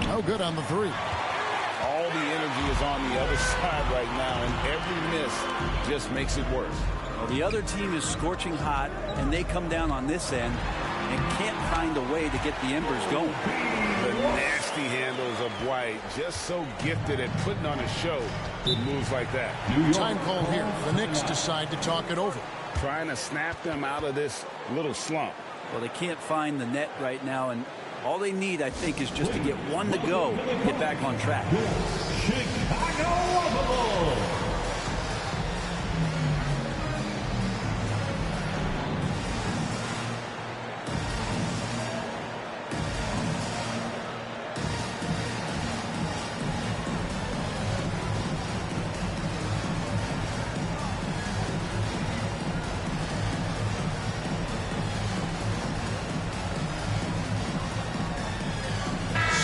No good on the 3. All the energy is on the other side right now, and every miss just makes it worse. Well, the other team is scorching hot, and they come down on this end and can't find a way to get the embers going. The nasty handles of White, just so gifted at putting on a show with moves like that. Time call here. The Knicks decide to talk it over. Trying to snap them out of this little slump. Well, they can't find the net right now, and all they need, I think, is just to get one to go, get back on track.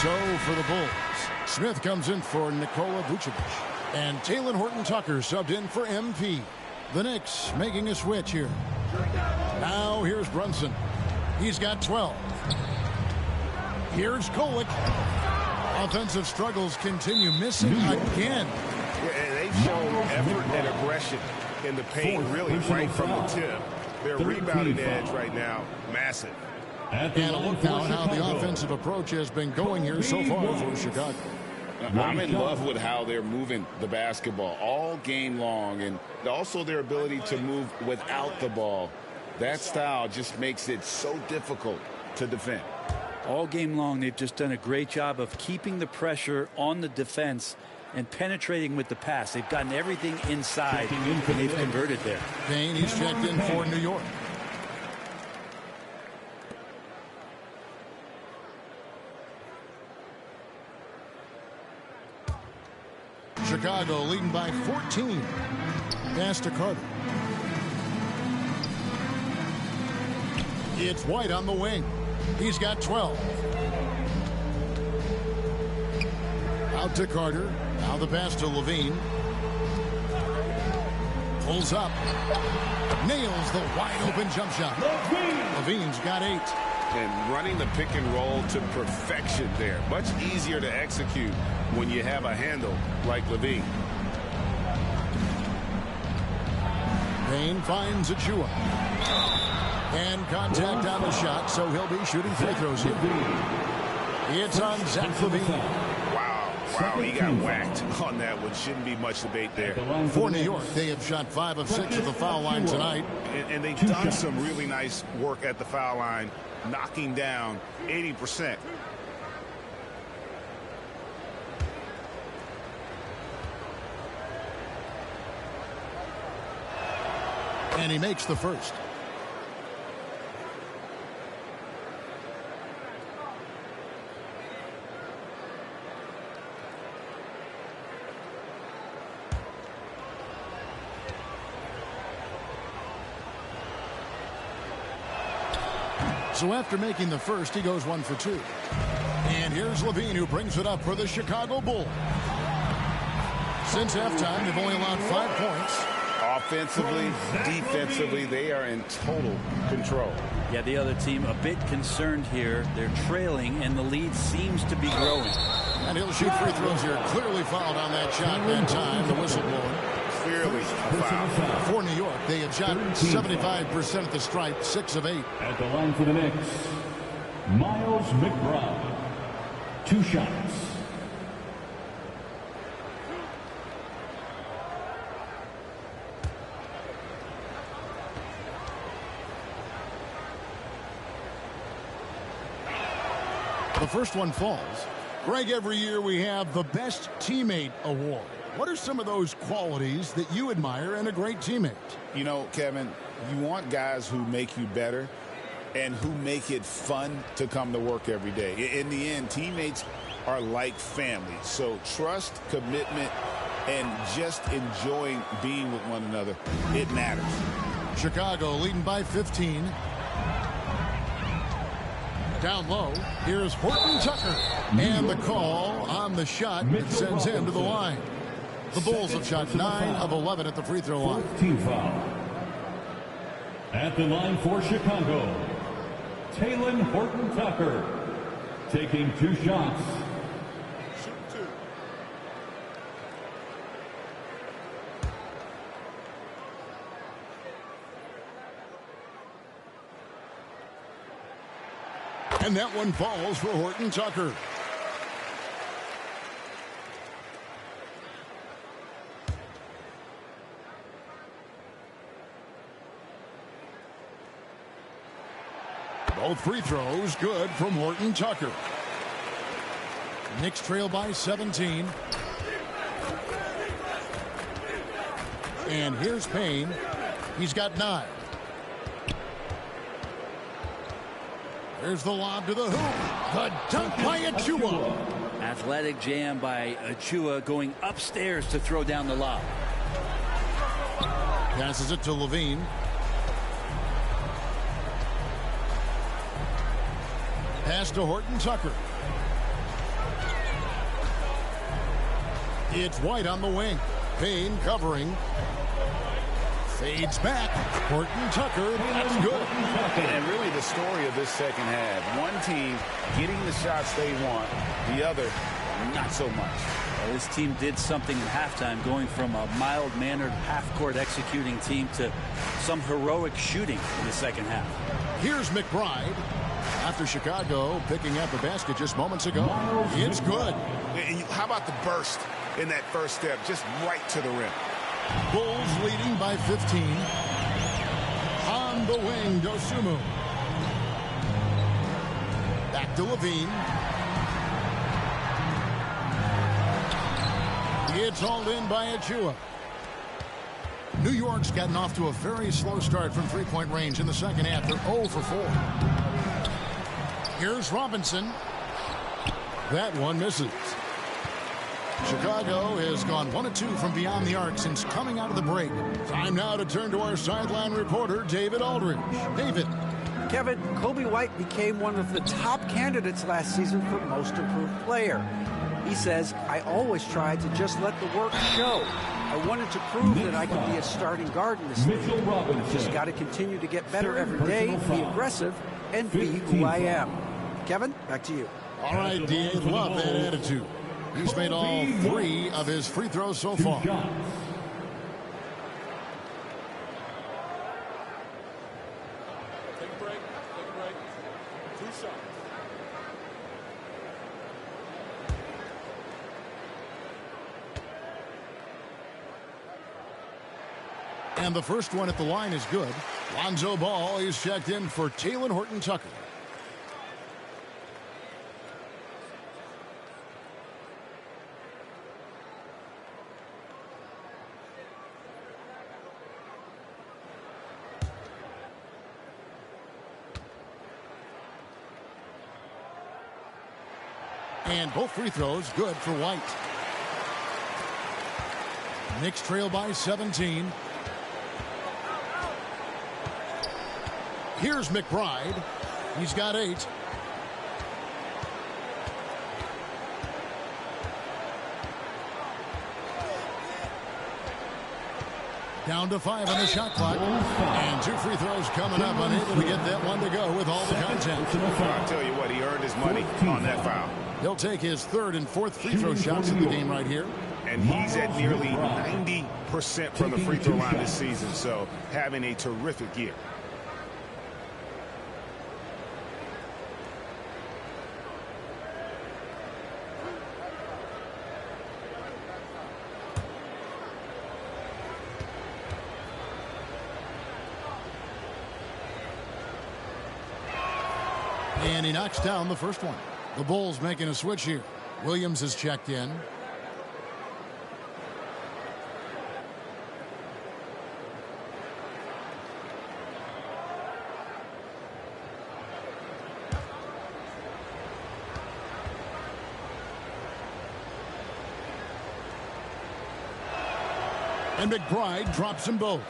So for the Bulls, Smith comes in for Nikola Vucevic. And Talen Horton-Tucker subbed in for MP. The Knicks making a switch here. Now here's Brunson. He's got 12. Here's Kolek. Offensive struggles continue, missing again. Yeah, they've shown effort and aggression in the paint, really right from the tip. Their rebounding edge right now, massive. And a look now at how the offensive approach has been going here so far for Chicago. I'm in love with how they're moving the basketball all game long, and also their ability to move without the ball. That style just makes it so difficult to defend. All game long, they've just done a great job of keeping the pressure on the defense and penetrating with the pass. They've gotten everything inside, and they've converted there. Payne, he's checked in for New York. Chicago leading by 14. Pass to Carter. It's White on the wing. He's got 12. Out to Carter. Now the pass to Levine. Pulls up. Nails the wide-open jump shot. Levine's got 8. And running the pick and roll to perfection there. Much easier to execute when you have a handle like Levine. Payne finds Achua. And contact on the shot, so he'll be shooting free throws here. It's on Zach Levine. Wow, he got whacked on that one. Shouldn't be much debate there. For New York, they have shot 5 of 6 at the foul line tonight. And they've done some really nice work at the foul line, knocking down 80%. And he makes the first. So after making the first, he goes 1 for 2. And here's Levine, who brings it up for the Chicago Bulls. Since halftime, they've only allowed 5 points. Offensively, defensively, they are in total control. Yeah, the other team a bit concerned here. They're trailing, and the lead seems to be growing. And he'll shoot free throws here. Clearly fouled on that shot that time. The whistle blowing. Clearly fouled. For New York, they have shot 75% at the stripe, 6 of 8. At the line for the Knicks, Miles McBride. 2 shots. The first one falls. Greg, every year we have the Best Teammate Award. What are some of those qualities that you admire in a great teammate? You know, Kevin, you want guys who make you better and who make it fun to come to work every day. In the end, teammates are like family. So trust, commitment, and just enjoying being with one another, it matters. Chicago leading by 15. Down low, here's Horton Tucker. And the call on the shot that sends him to the line. The Bulls have shot 9 of 11 at the free throw line. Team foul. At the line for Chicago, Talen Horton Tucker taking 2 shots. And that one falls for Horton Tucker. Both free throws good from Horton Tucker. Knicks trail by 17. And here's Payne. He's got 9. There's the lob to the hoop. The dunk by Achua. Athletic jam by Achua, going upstairs to throw down the lob. Passes it to Levine. Pass to Horton Tucker. It's White on the wing. Payne covering. Fades back. Horton Tucker. That's good. And really the story of this second half. One team getting the shots they want. The other, not so much. Well, this team did something in halftime, going from a mild-mannered half-court executing team to some heroic shooting in the second half. Here's McBride. After Chicago picking up a basket just moments ago. It's good. And how about the burst in that first step? Just right to the rim. Bulls leading by 15. On the wing, Dosunmu. Back to Levine. It's hauled in by Achua. New York's gotten off to a very slow start from three-point range in the second half. They're 0 for 4. Here's Robinson. That one misses. Chicago has gone 1 of 2 from beyond the arc since coming out of the break. Time now to turn to our sideline reporter, David Aldridge. David. Kevin, Kobe White became one of the top candidates last season for Most Improved Player. He says, I always tried to just let the work show. I wanted to prove that I could be a starting guard in this league. Just got to continue to get better every day, be aggressive, and be who I am. Kevin, back to you. All right, D.A., love that attitude. He's made all 3 of his free throws so far. Take a break. 2 shots. And the first one at the line is good. Lonzo Ball is checked in for Talen Horton-Tucker. And both free throws good for White. Knicks trail by 17. Here's McBride. He's got 8. Down to 5 on the shot clock. And 2 free throws coming up. Unable to get that one to go with all the content. I'll tell you what, he earned his money on that foul. He'll take his 3rd and 4th free throw shots in the game right here. And he's at nearly 90% from the free throw line this season, so having a terrific year. And he knocks down the first one. The Bulls making a switch here. Williams is checked in. And McBride drops them both.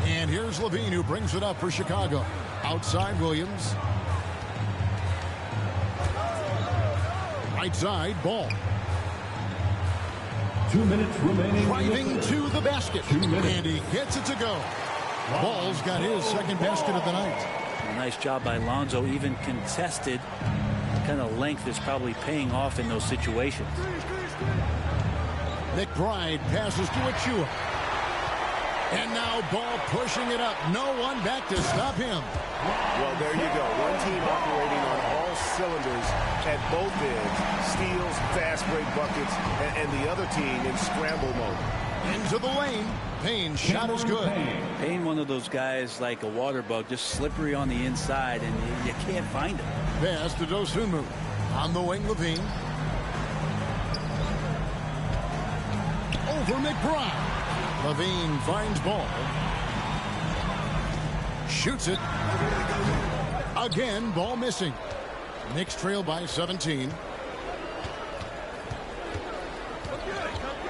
And here's Levine, who brings it up for Chicago. Outside Williams. Right side, Ball. 2 minutes remaining. Driving to the basket. 2 minutes. And he gets it to go. Ball's got his 2nd basket of the night. A nice job by Lonzo, even contested. Kind of length is probably paying off in those situations. McBride passes to Achua. And now Ball pushing it up. No one back to stop him. Well, there you go. One team operating on all cylinders at both ends. Steals, fast break buckets, and the other team in scramble mode. Into the lane. Payne's shot is good. Payne, one of those guys like a water bug, just slippery on the inside, and you can't find him. Pass to Dosunmu. On the wing, Levine. Over McBride. Levine finds Ball. Shoots it. Again, Ball missing. Knicks trail by 17.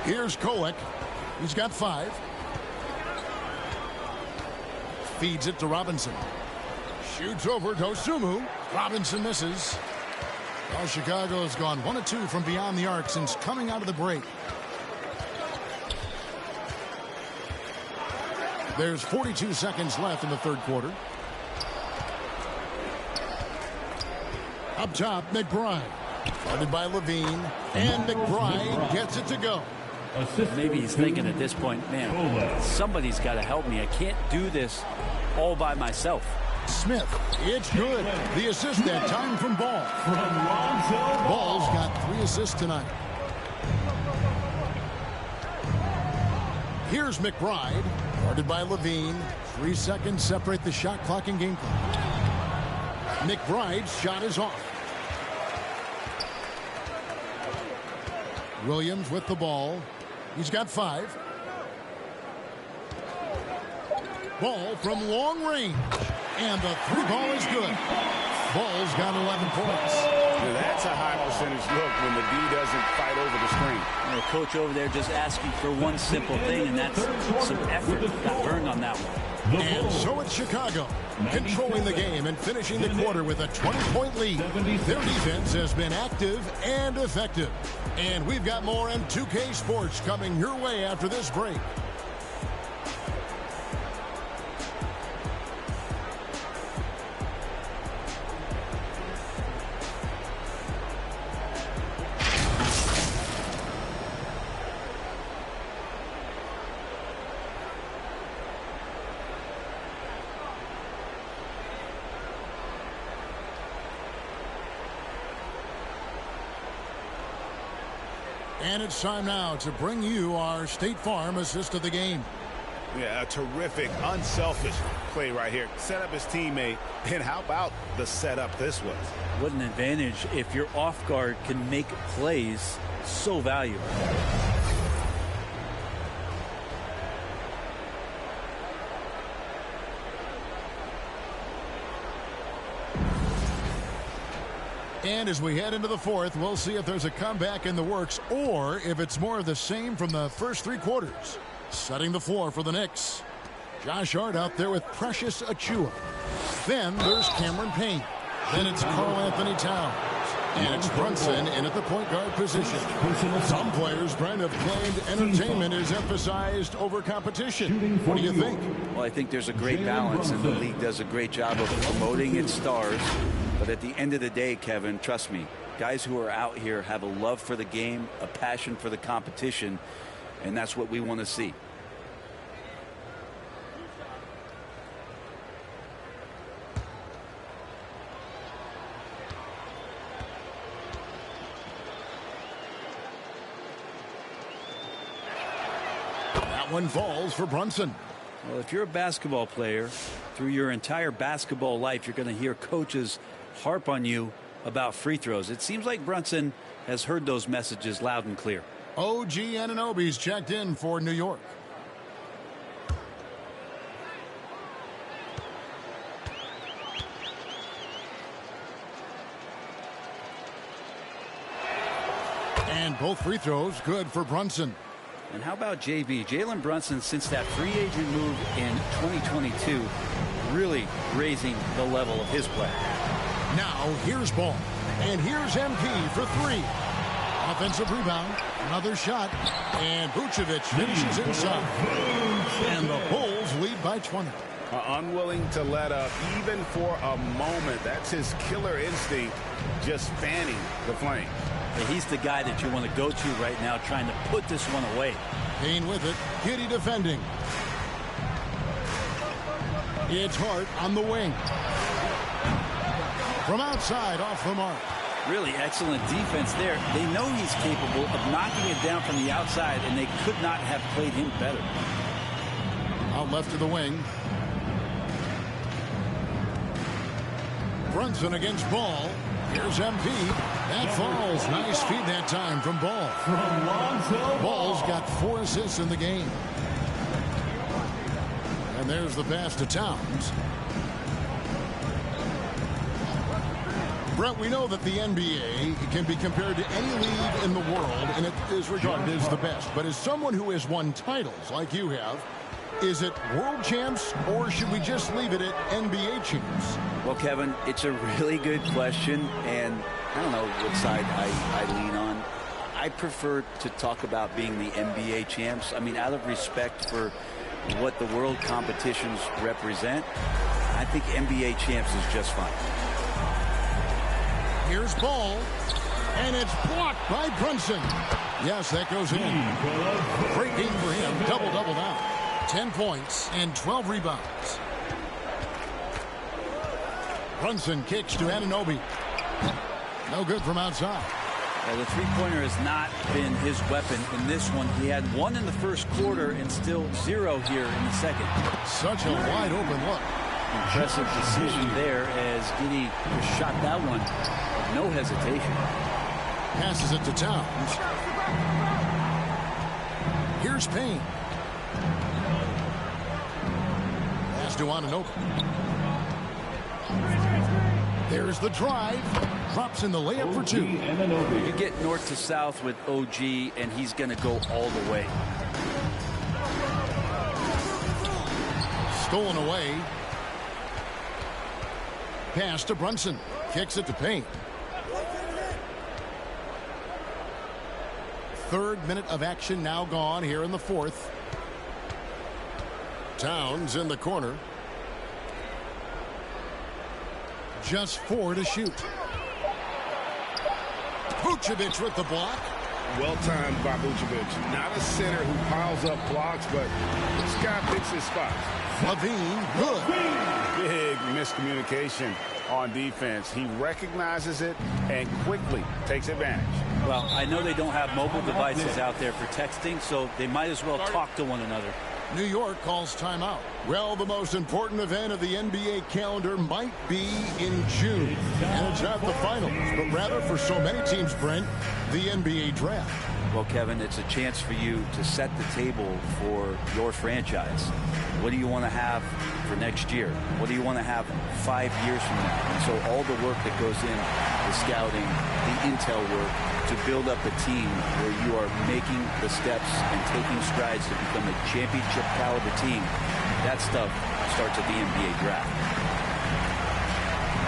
Here's Koek. He's got 5. Feeds it to Robinson. Shoots over Dosunmu. Robinson misses. Well, Chicago has gone 1 of 2 from beyond the arc since coming out of the break. There's 42 seconds left in the 3rd quarter. Up top, McBride. Guarded by Levine. And McBride gets it to go. Maybe he's thinking at this point, man, somebody's got to help me. I can't do this all by myself. Smith, it's good. The assist that time from Ball. Ball's got 3 assists tonight. Here's McBride. Guarded by Levine. 3 seconds separate the shot clock and game clock. McBride's shot is off. Williams with the ball. He's got 5. Ball from long range. And the 3 ball is good. Ball's got 11 points. Now that's a high percentage look when the D doesn't fight over the screen. The coach over there just asking for one simple thing, and that's some effort. Got burned on that one. And so it's Chicago, controlling the game and finishing the quarter with a 20-point lead. Their defense has been active and effective. And we've got more M2K Sports coming your way after this break. And it's time now to bring you our State Farm assist of the game. Yeah, a terrific, unselfish play right here. Set up his teammate, and how about the setup this was? What an advantage if your off guard can make plays so valuable. And as we head into the fourth, we'll see if there's a comeback in the works or if it's more of the same from the first three quarters. Setting the floor for the Knicks. Josh Hart out there with Precious Achiuwa. Then there's Cameron Payne. Then it's Karl Anthony Towns. And it's Brunson in at the point guard position. Some players, Brent, have claimed entertainment is emphasized over competition. What do you think? Well, I think there's a great balance, and the league does a great job of promoting its stars. But at the end of the day, Kevin, trust me, guys who are out here have a love for the game, a passion for the competition, and that's what we want to see. That one falls for Brunson. Well, if you're a basketball player, through your entire basketball life, you're going to hear coaches harp on you about free throws. It seems like Brunson has heard those messages loud and clear. OG Anunoby's checked in for New York. And both free throws good for Brunson. And how about JB? Jalen Brunson, since that free agent move in 2022, really raising the level of his play. Now here's Ball. And here's MP for three. Offensive rebound. Another shot. And Vucevic finishes inside. And the Bulls lead by 20. Unwilling to let up even for a moment. That's his killer instinct, just fanning the flame. He's the guy that you want to go to right now, trying to put this one away. Payne with it. Giddy defending. It's Hart on the wing. From outside, off the mark. Really excellent defense there. They know he's capable of knocking it down from the outside, and they could not have played him better. Out left to the wing. Brunson against Ball. Here's MP. That falls. Nice feed that time from Ball. Ball's got 4 assists in the game. And there's the pass to Towns. Brent, we know that the NBA can be compared to any league in the world, and it is regarded as the best. But as someone who has won titles like you have, is it world champs, or should we just leave it at NBA champs? Well, Kevin, it's a really good question, and I don't know what side I lean on. I prefer to talk about being the NBA champs. I mean, out of respect for what the world competitions represent, I think NBA champs is just fine. Here's Ball, and it's blocked by Brunson. Yes, that goes in. Great game for him. Double-double now. 10 points and 12 rebounds. Brunson kicks to Anunoby. No good from outside. Well, the three-pointer has not been his weapon in this one. He had 1 in the first quarter and still 0 here in the second. Such a wide-open look. Impressive decision there as Giddy just shot that one with no hesitation. Passes it to Towns. Here's Payne. Pass to Anunoby. There's the drive. drops in the layup for two. You get north to south with OG, and he's going to go all the way. Stolen away. Pass to Brunson. Kicks it to Payne. Third minute of action now gone here in the fourth. Towns in the corner. Just 4 to shoot. Vucevic with the block. Well timed by Vucevic. Not a center who piles up blocks, but this guy picks his spots. Levine, good. Big miscommunication on defense. He recognizes it and quickly takes advantage. Well, I know they don't have mobile devices out there for texting, so they might as well talk to one another. New York calls timeout. Well, the most important event of the NBA calendar might be in June. And it's not the finals, but rather for so many teams, Brent, the NBA draft. Well, Kevin, it's a chance for you to set the table for your franchise. What do you want to have for next year? What do you want to have 5 years from now? And so all the work that goes in, the scouting, the intel work, to build up a team where you are making the steps and taking strides to become a championship caliber team, that stuff starts at the NBA draft.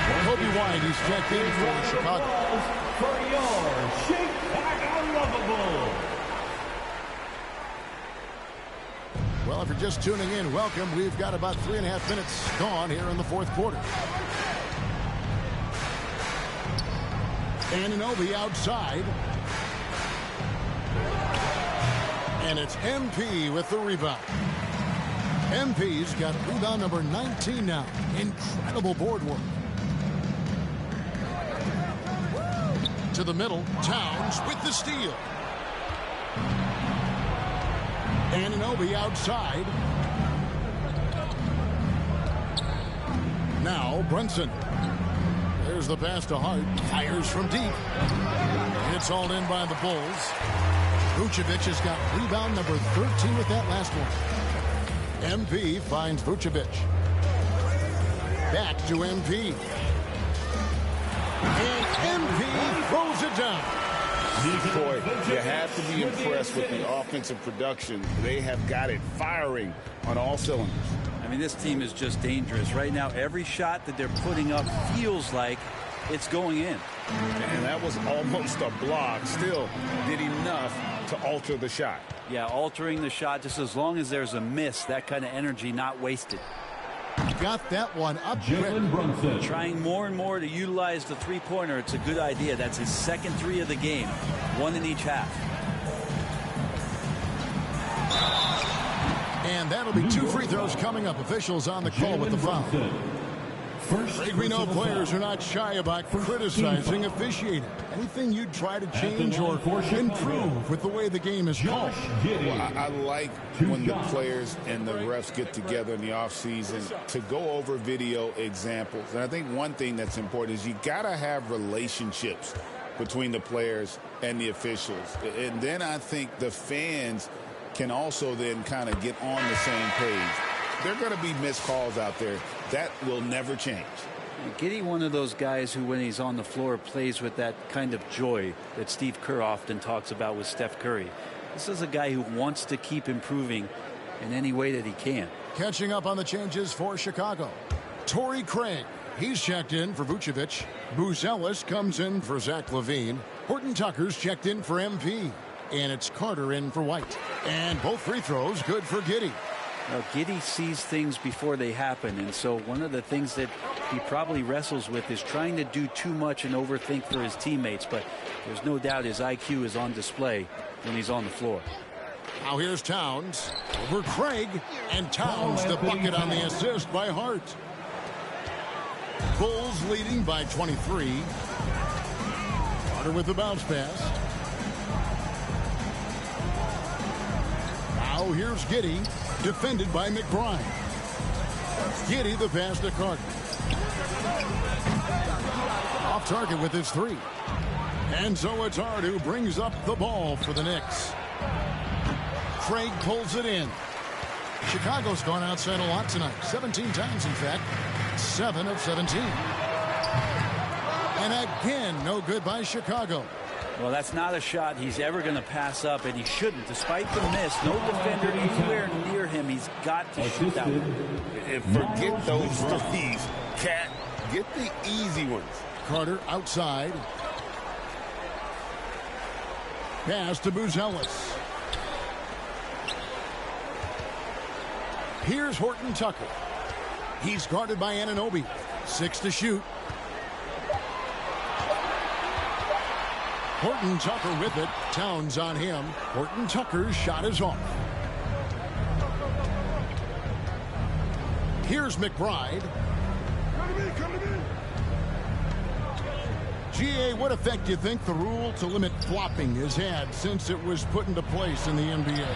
Well, Kobe White is checked in for Chicago. For your Chicago Bulls. Well, if you're just tuning in, welcome. We've got about 3.5 minutes gone here in the fourth quarter. Anunoby outside. And it's MP with the rebound. MP's got rebound number 19 now. Incredible board work. To the middle, Towns with the steal. Anunoby outside. Now Brunson. There's the pass to Hart. Fires from deep. It's all in by the Bulls. Vucevic has got rebound number 13 with that last one. MP finds Vucevic. Back to MP. And MP throws it down. Boy, you have to be impressed with the offensive production. They have got it firing on all cylinders. I mean, this team is just dangerous. Right now, every shot that they're putting up feels like it's going in. And that was almost a block. Still did enough to alter the shot. Yeah, altering the shot just as long as there's a miss, that kind of energy not wasted. Got that one up. Brunson. Trying more and more to utilize the three-pointer. It's a good idea. That's his second three of the game. One in each half. And that'll be 2 free throws coming up. Officials on the call with the foul. We know players are not shy about criticizing officiating. Anything you'd try to change or improve with the way the game is called? Well, I like when the players and the refs get together in the offseason to go over video examples. And I think one thing that's important is you got to have relationships between the players and the officials. And then I think the fans can also then kind of get on the same page. There are going to be missed calls out there. That will never change. Giddey, one of those guys who, when he's on the floor, plays with that kind of joy that Steve Kerr often talks about with Steph Curry. This is a guy who wants to keep improving in any way that he can. Catching up on the changes for Chicago. Torrey Craig, he's checked in for Vucevic. Booz Ellis comes in for Zach LaVine. Horton Tucker's checked in for MP. And it's Carter in for White. And both free throws good for Giddey. Now, Giddey sees things before they happen, and so one of the things that he probably wrestles with is trying to do too much and overthink for his teammates, but there's no doubt his IQ is on display when he's on the floor. Now here's Towns over Craig, and Towns the bucket on the assist by Hart. Bulls leading by 23. Carter with the bounce pass. Now here's Giddey. Defended by McBride. Giddey the pass to Carter. Off target with his three. And so it's Hart who brings up the ball for the Knicks. Craig pulls it in. Chicago's gone outside a lot tonight. 17 times, in fact. 7 of 17. And again, no good by Chicago. Well, that's not a shot he's ever going to pass up, and he shouldn't. Despite the miss, no defender anywhere near him. He's got to shoot that one. And forget those threes. Cat, get the easy ones. Carter outside. Pass to Buzelis. Here's Horton Tucker. He's guarded by Anunoby. 6 to shoot. Horton Tucker with it. Towns on him. Horton Tucker's shot is off. Here's McBride. Come to me. GA, what effect do you think the rule to limit flopping has had since it was put into place in the NBA?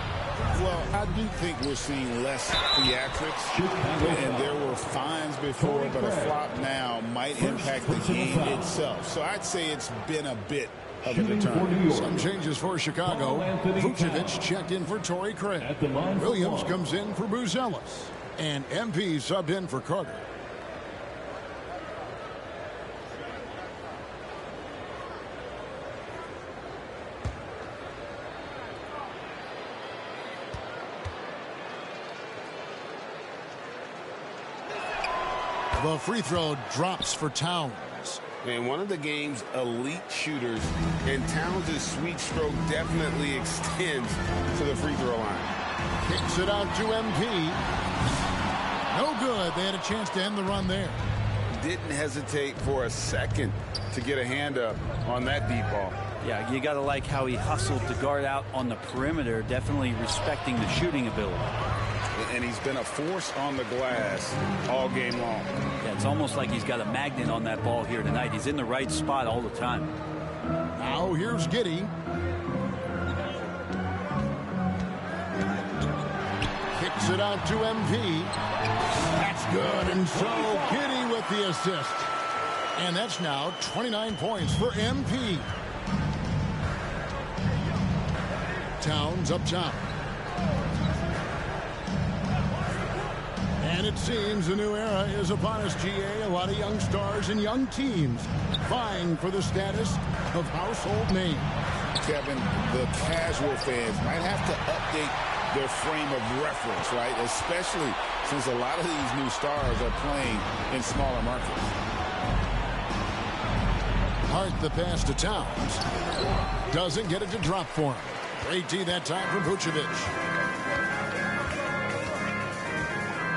Well, I do think we're seeing less theatrics, and there were fines before, but a flop now might impact the game itself. So I'd say it's been a bit of a deterrent. Some changes for Chicago. Vucevic checked in for Torrey Craig. Williams comes in for Buzelis. And MP subbed in for Carter. The free throw drops for Towns. And one of the game's elite shooters, and Towns' sweet stroke definitely extends to the free throw line. Kicks it out to MP. No good. They had a chance to end the run there. Didn't hesitate for a second to get a hand up on that deep ball. Yeah, you got to like how he hustled to guard out on the perimeter, definitely respecting the shooting ability. And he's been a force on the glass all game long. Yeah, it's almost like he's got a magnet on that ball here tonight. He's in the right spot all the time. Now here's Giddey. Kicks it out to MP. That's good. And so Giddey with the assist. And that's now 29 points for MP. Towns up top. And it seems a new era is upon us, GA. A lot of young stars and young teams vying for the status of household names. Kevin, the casual fans might have to update their frame of reference, right? Especially since a lot of these new stars are playing in smaller markets. Hart the pass to Towns. Doesn't get it to drop for him. Great D that time from Vucevic.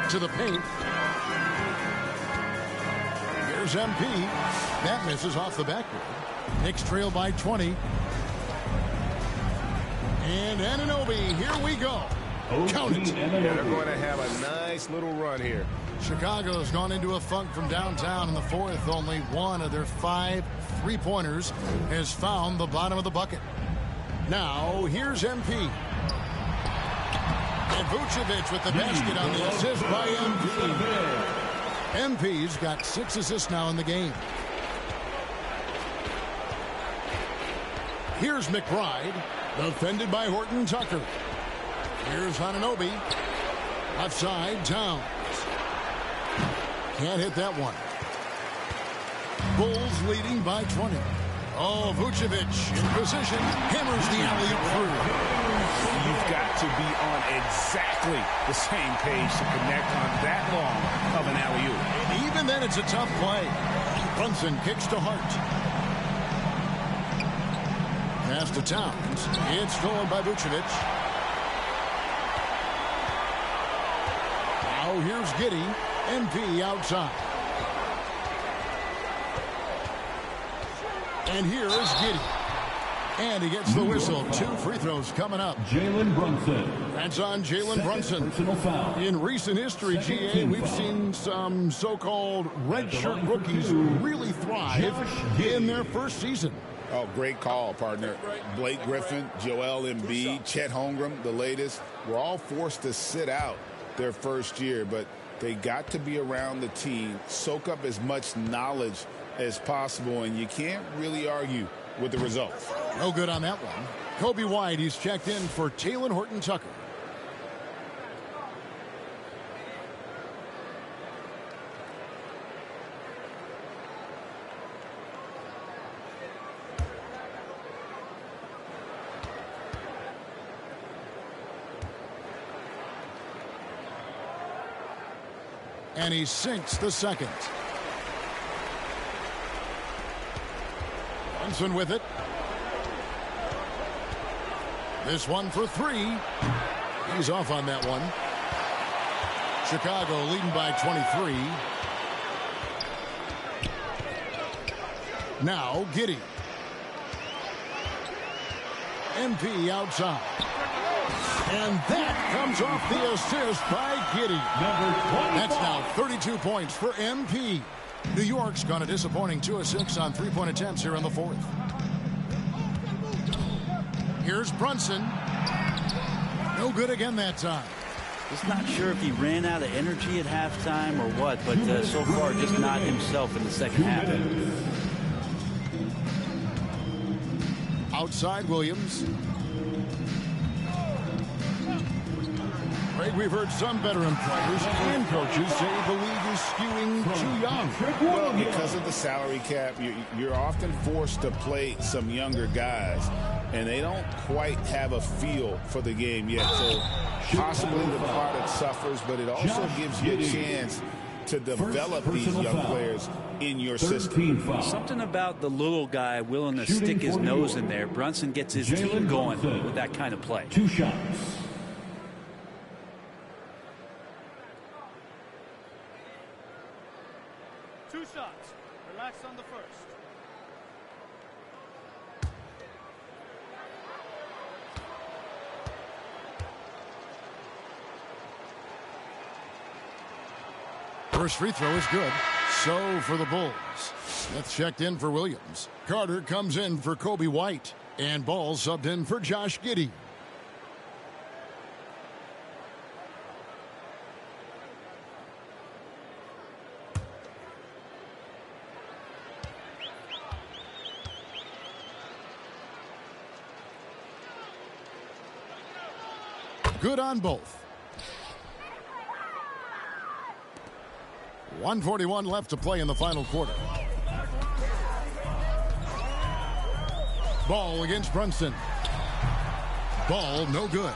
To the paint. Here's MP. That misses off the backboard. Knicks trail by 20. And Anunoby, here we go. Count it. Yeah, they're going to have a nice little run here. Chicago's gone into a funk from downtown in the fourth. Only one of their 5 three-pointers has found the bottom of the bucket. Now, here's MP. And Vucevic with the basket on the assist by MP. MP's got 6 assists now in the game. Here's McBride, defended by Horton Tucker. Here's Anunoby. Left side, Towns. Can't hit that one. Bulls leading by 20. Oh, Vucevic in position. Hammers the alley-oop through. You've got to be on exactly the same page to connect on that long of an alley-oop. And even then, it's a tough play. Brunson kicks to Hart. Pass to Towns. It's stolen by Vucevic. Now here's Giddey. MP outside. And here is Giddey. And he gets the whistle. 2 free throws coming up. Jalen Brunson. That's on Jalen Brunson. In recent history, GA, we've seen some so-called redshirt rookies really thrive in their first season. Oh, great call, partner. Blake Griffin, Joel Embiid, Chet Holmgren, the latest, were all forced to sit out their first year, but they got to be around the team, soak up as much knowledge as possible, and you can't really argue with the results. No good on that one. Kobe White, he's checked in for Taylor Horton Tucker. And he sinks the second. Brunson with it. This one for three. He's off on that one. Chicago leading by 23. Now Giddey. MP outside. And that comes off the assist by Giddey. That's now 32 points for MP. New York's gone a disappointing 2 of 6 on three-point attempts here in the fourth. Here's Brunson. No good again that time. Just not sure if he ran out of energy at halftime or what, but so far just not himself in the second half. Outside Williams. Craig, we've heard some veteran players and coaches say the league is skewing too young. Well, because of the salary cap, you're often forced to play some younger guys, and they don't quite have a feel for the game yet. So possibly the product suffers, but it also gives you a chance to develop these young players in your system. Something about the little guy willing to stick his nose in there. Brunson gets his team going with that kind of play. 2 shots. Two shots. Relax on the first. First free throw is good. So for the Bulls. Smith checked in for Williams. Carter comes in for Kobe White. And Ball subbed in for Josh Giddey. Good on both. 1:41 left to play in the final quarter. Ball against Brunson. Ball no good.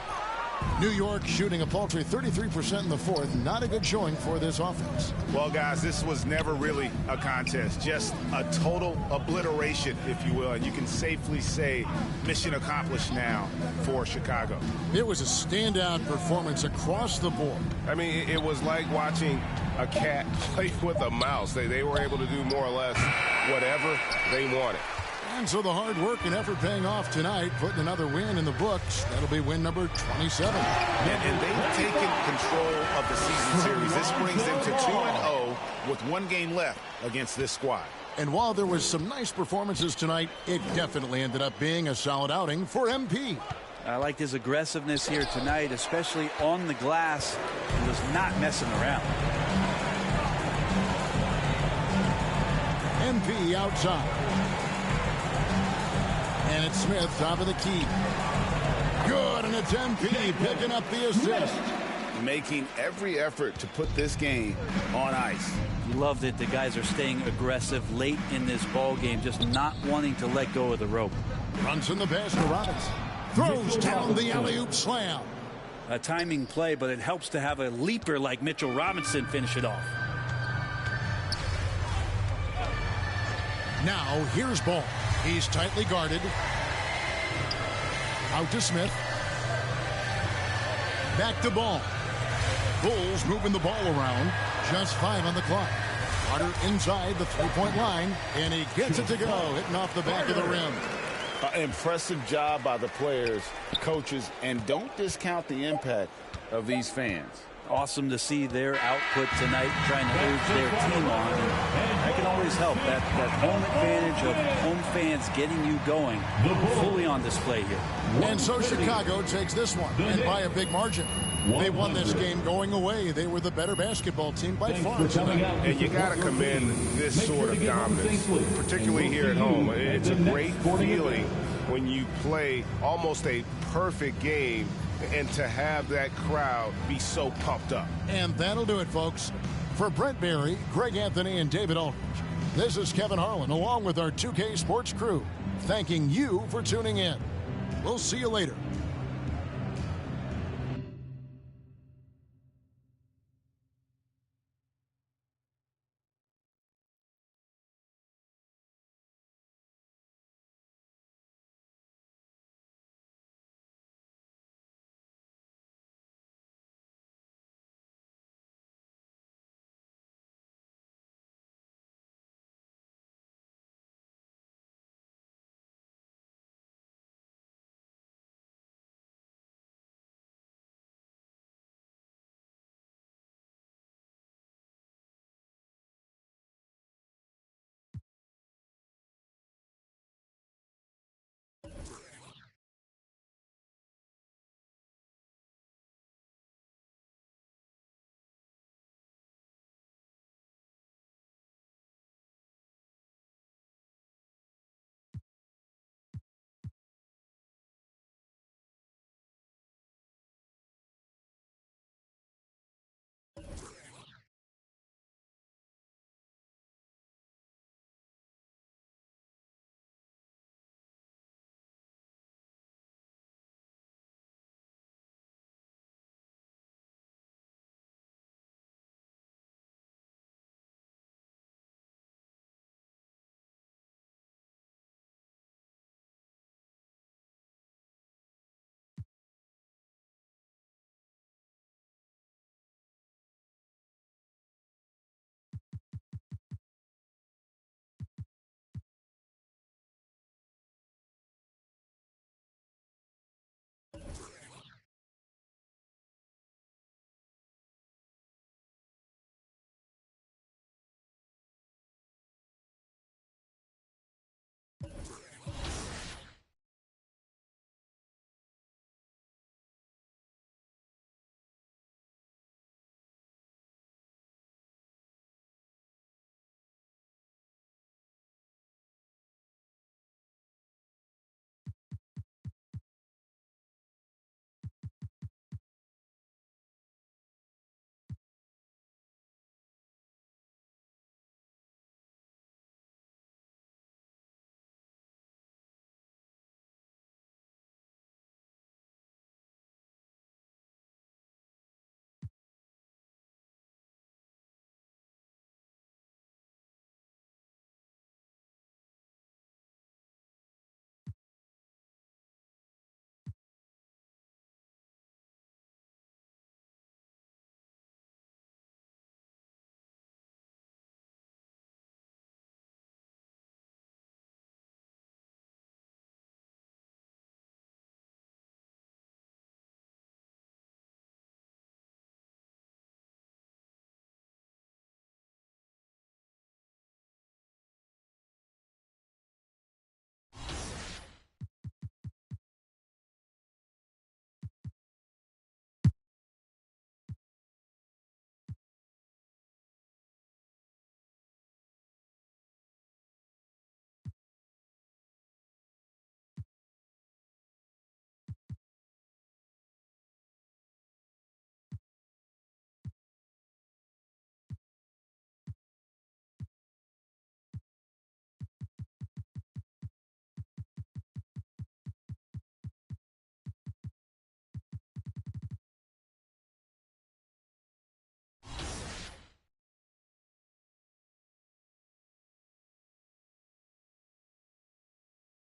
New York shooting a paltry 33% in the fourth. Not a good showing for this offense. Well, guys, this was never really a contest. Just a total obliteration, if you will. And you can safely say mission accomplished now for Chicago. It was a standout performance across the board. I mean, it was like watching a cat play with a mouse. They were able to do more or less whatever they wanted. And so the hard work and effort paying off tonight, putting another win in the books. That'll be win number 27. And they've taken control of the season series. This brings them to 2-0 with 1 game left against this squad. And while there was some nice performances tonight, it definitely ended up being a solid outing for MP. I liked his aggressiveness here tonight, especially on the glass. He was not messing around. MP outside. And it's Smith top of the key. Good, and it's MP picking up the assist. Making every effort to put this game on ice. You love that the guys are staying aggressive late in this ball game, just not wanting to let go of the rope. Brunson the pass to Robinson. Throws down the alley-oop slam. A timing play, but it helps to have a leaper like Mitchell Robinson finish it off. Now here's Ball. He's tightly guarded. Out to Smith. Back to Ball. Bulls moving the ball around. Just 5 on the clock. Carter inside the three-point line, and he gets it to go, hitting off the back of the rim. Impressive job by the players, coaches, and don't discount the impact of these fans. Awesome to see their output tonight, trying to urge their team on. And that can always help. That home advantage of home fans getting you going fully on display here. And so Chicago takes this one, and by a big margin. They won this game going away. They were the better basketball team by far tonight. And you got to commend this sort of dominance, particularly here at home. It's a great feeling when you play almost a perfect game and to have that crowd be so pumped up. And that'll do it, folks. For Brent Barry, Greg Anthony, and David Aldridge, this is Kevin Harlan, along with our 2K Sports crew, thanking you for tuning in. We'll see you later.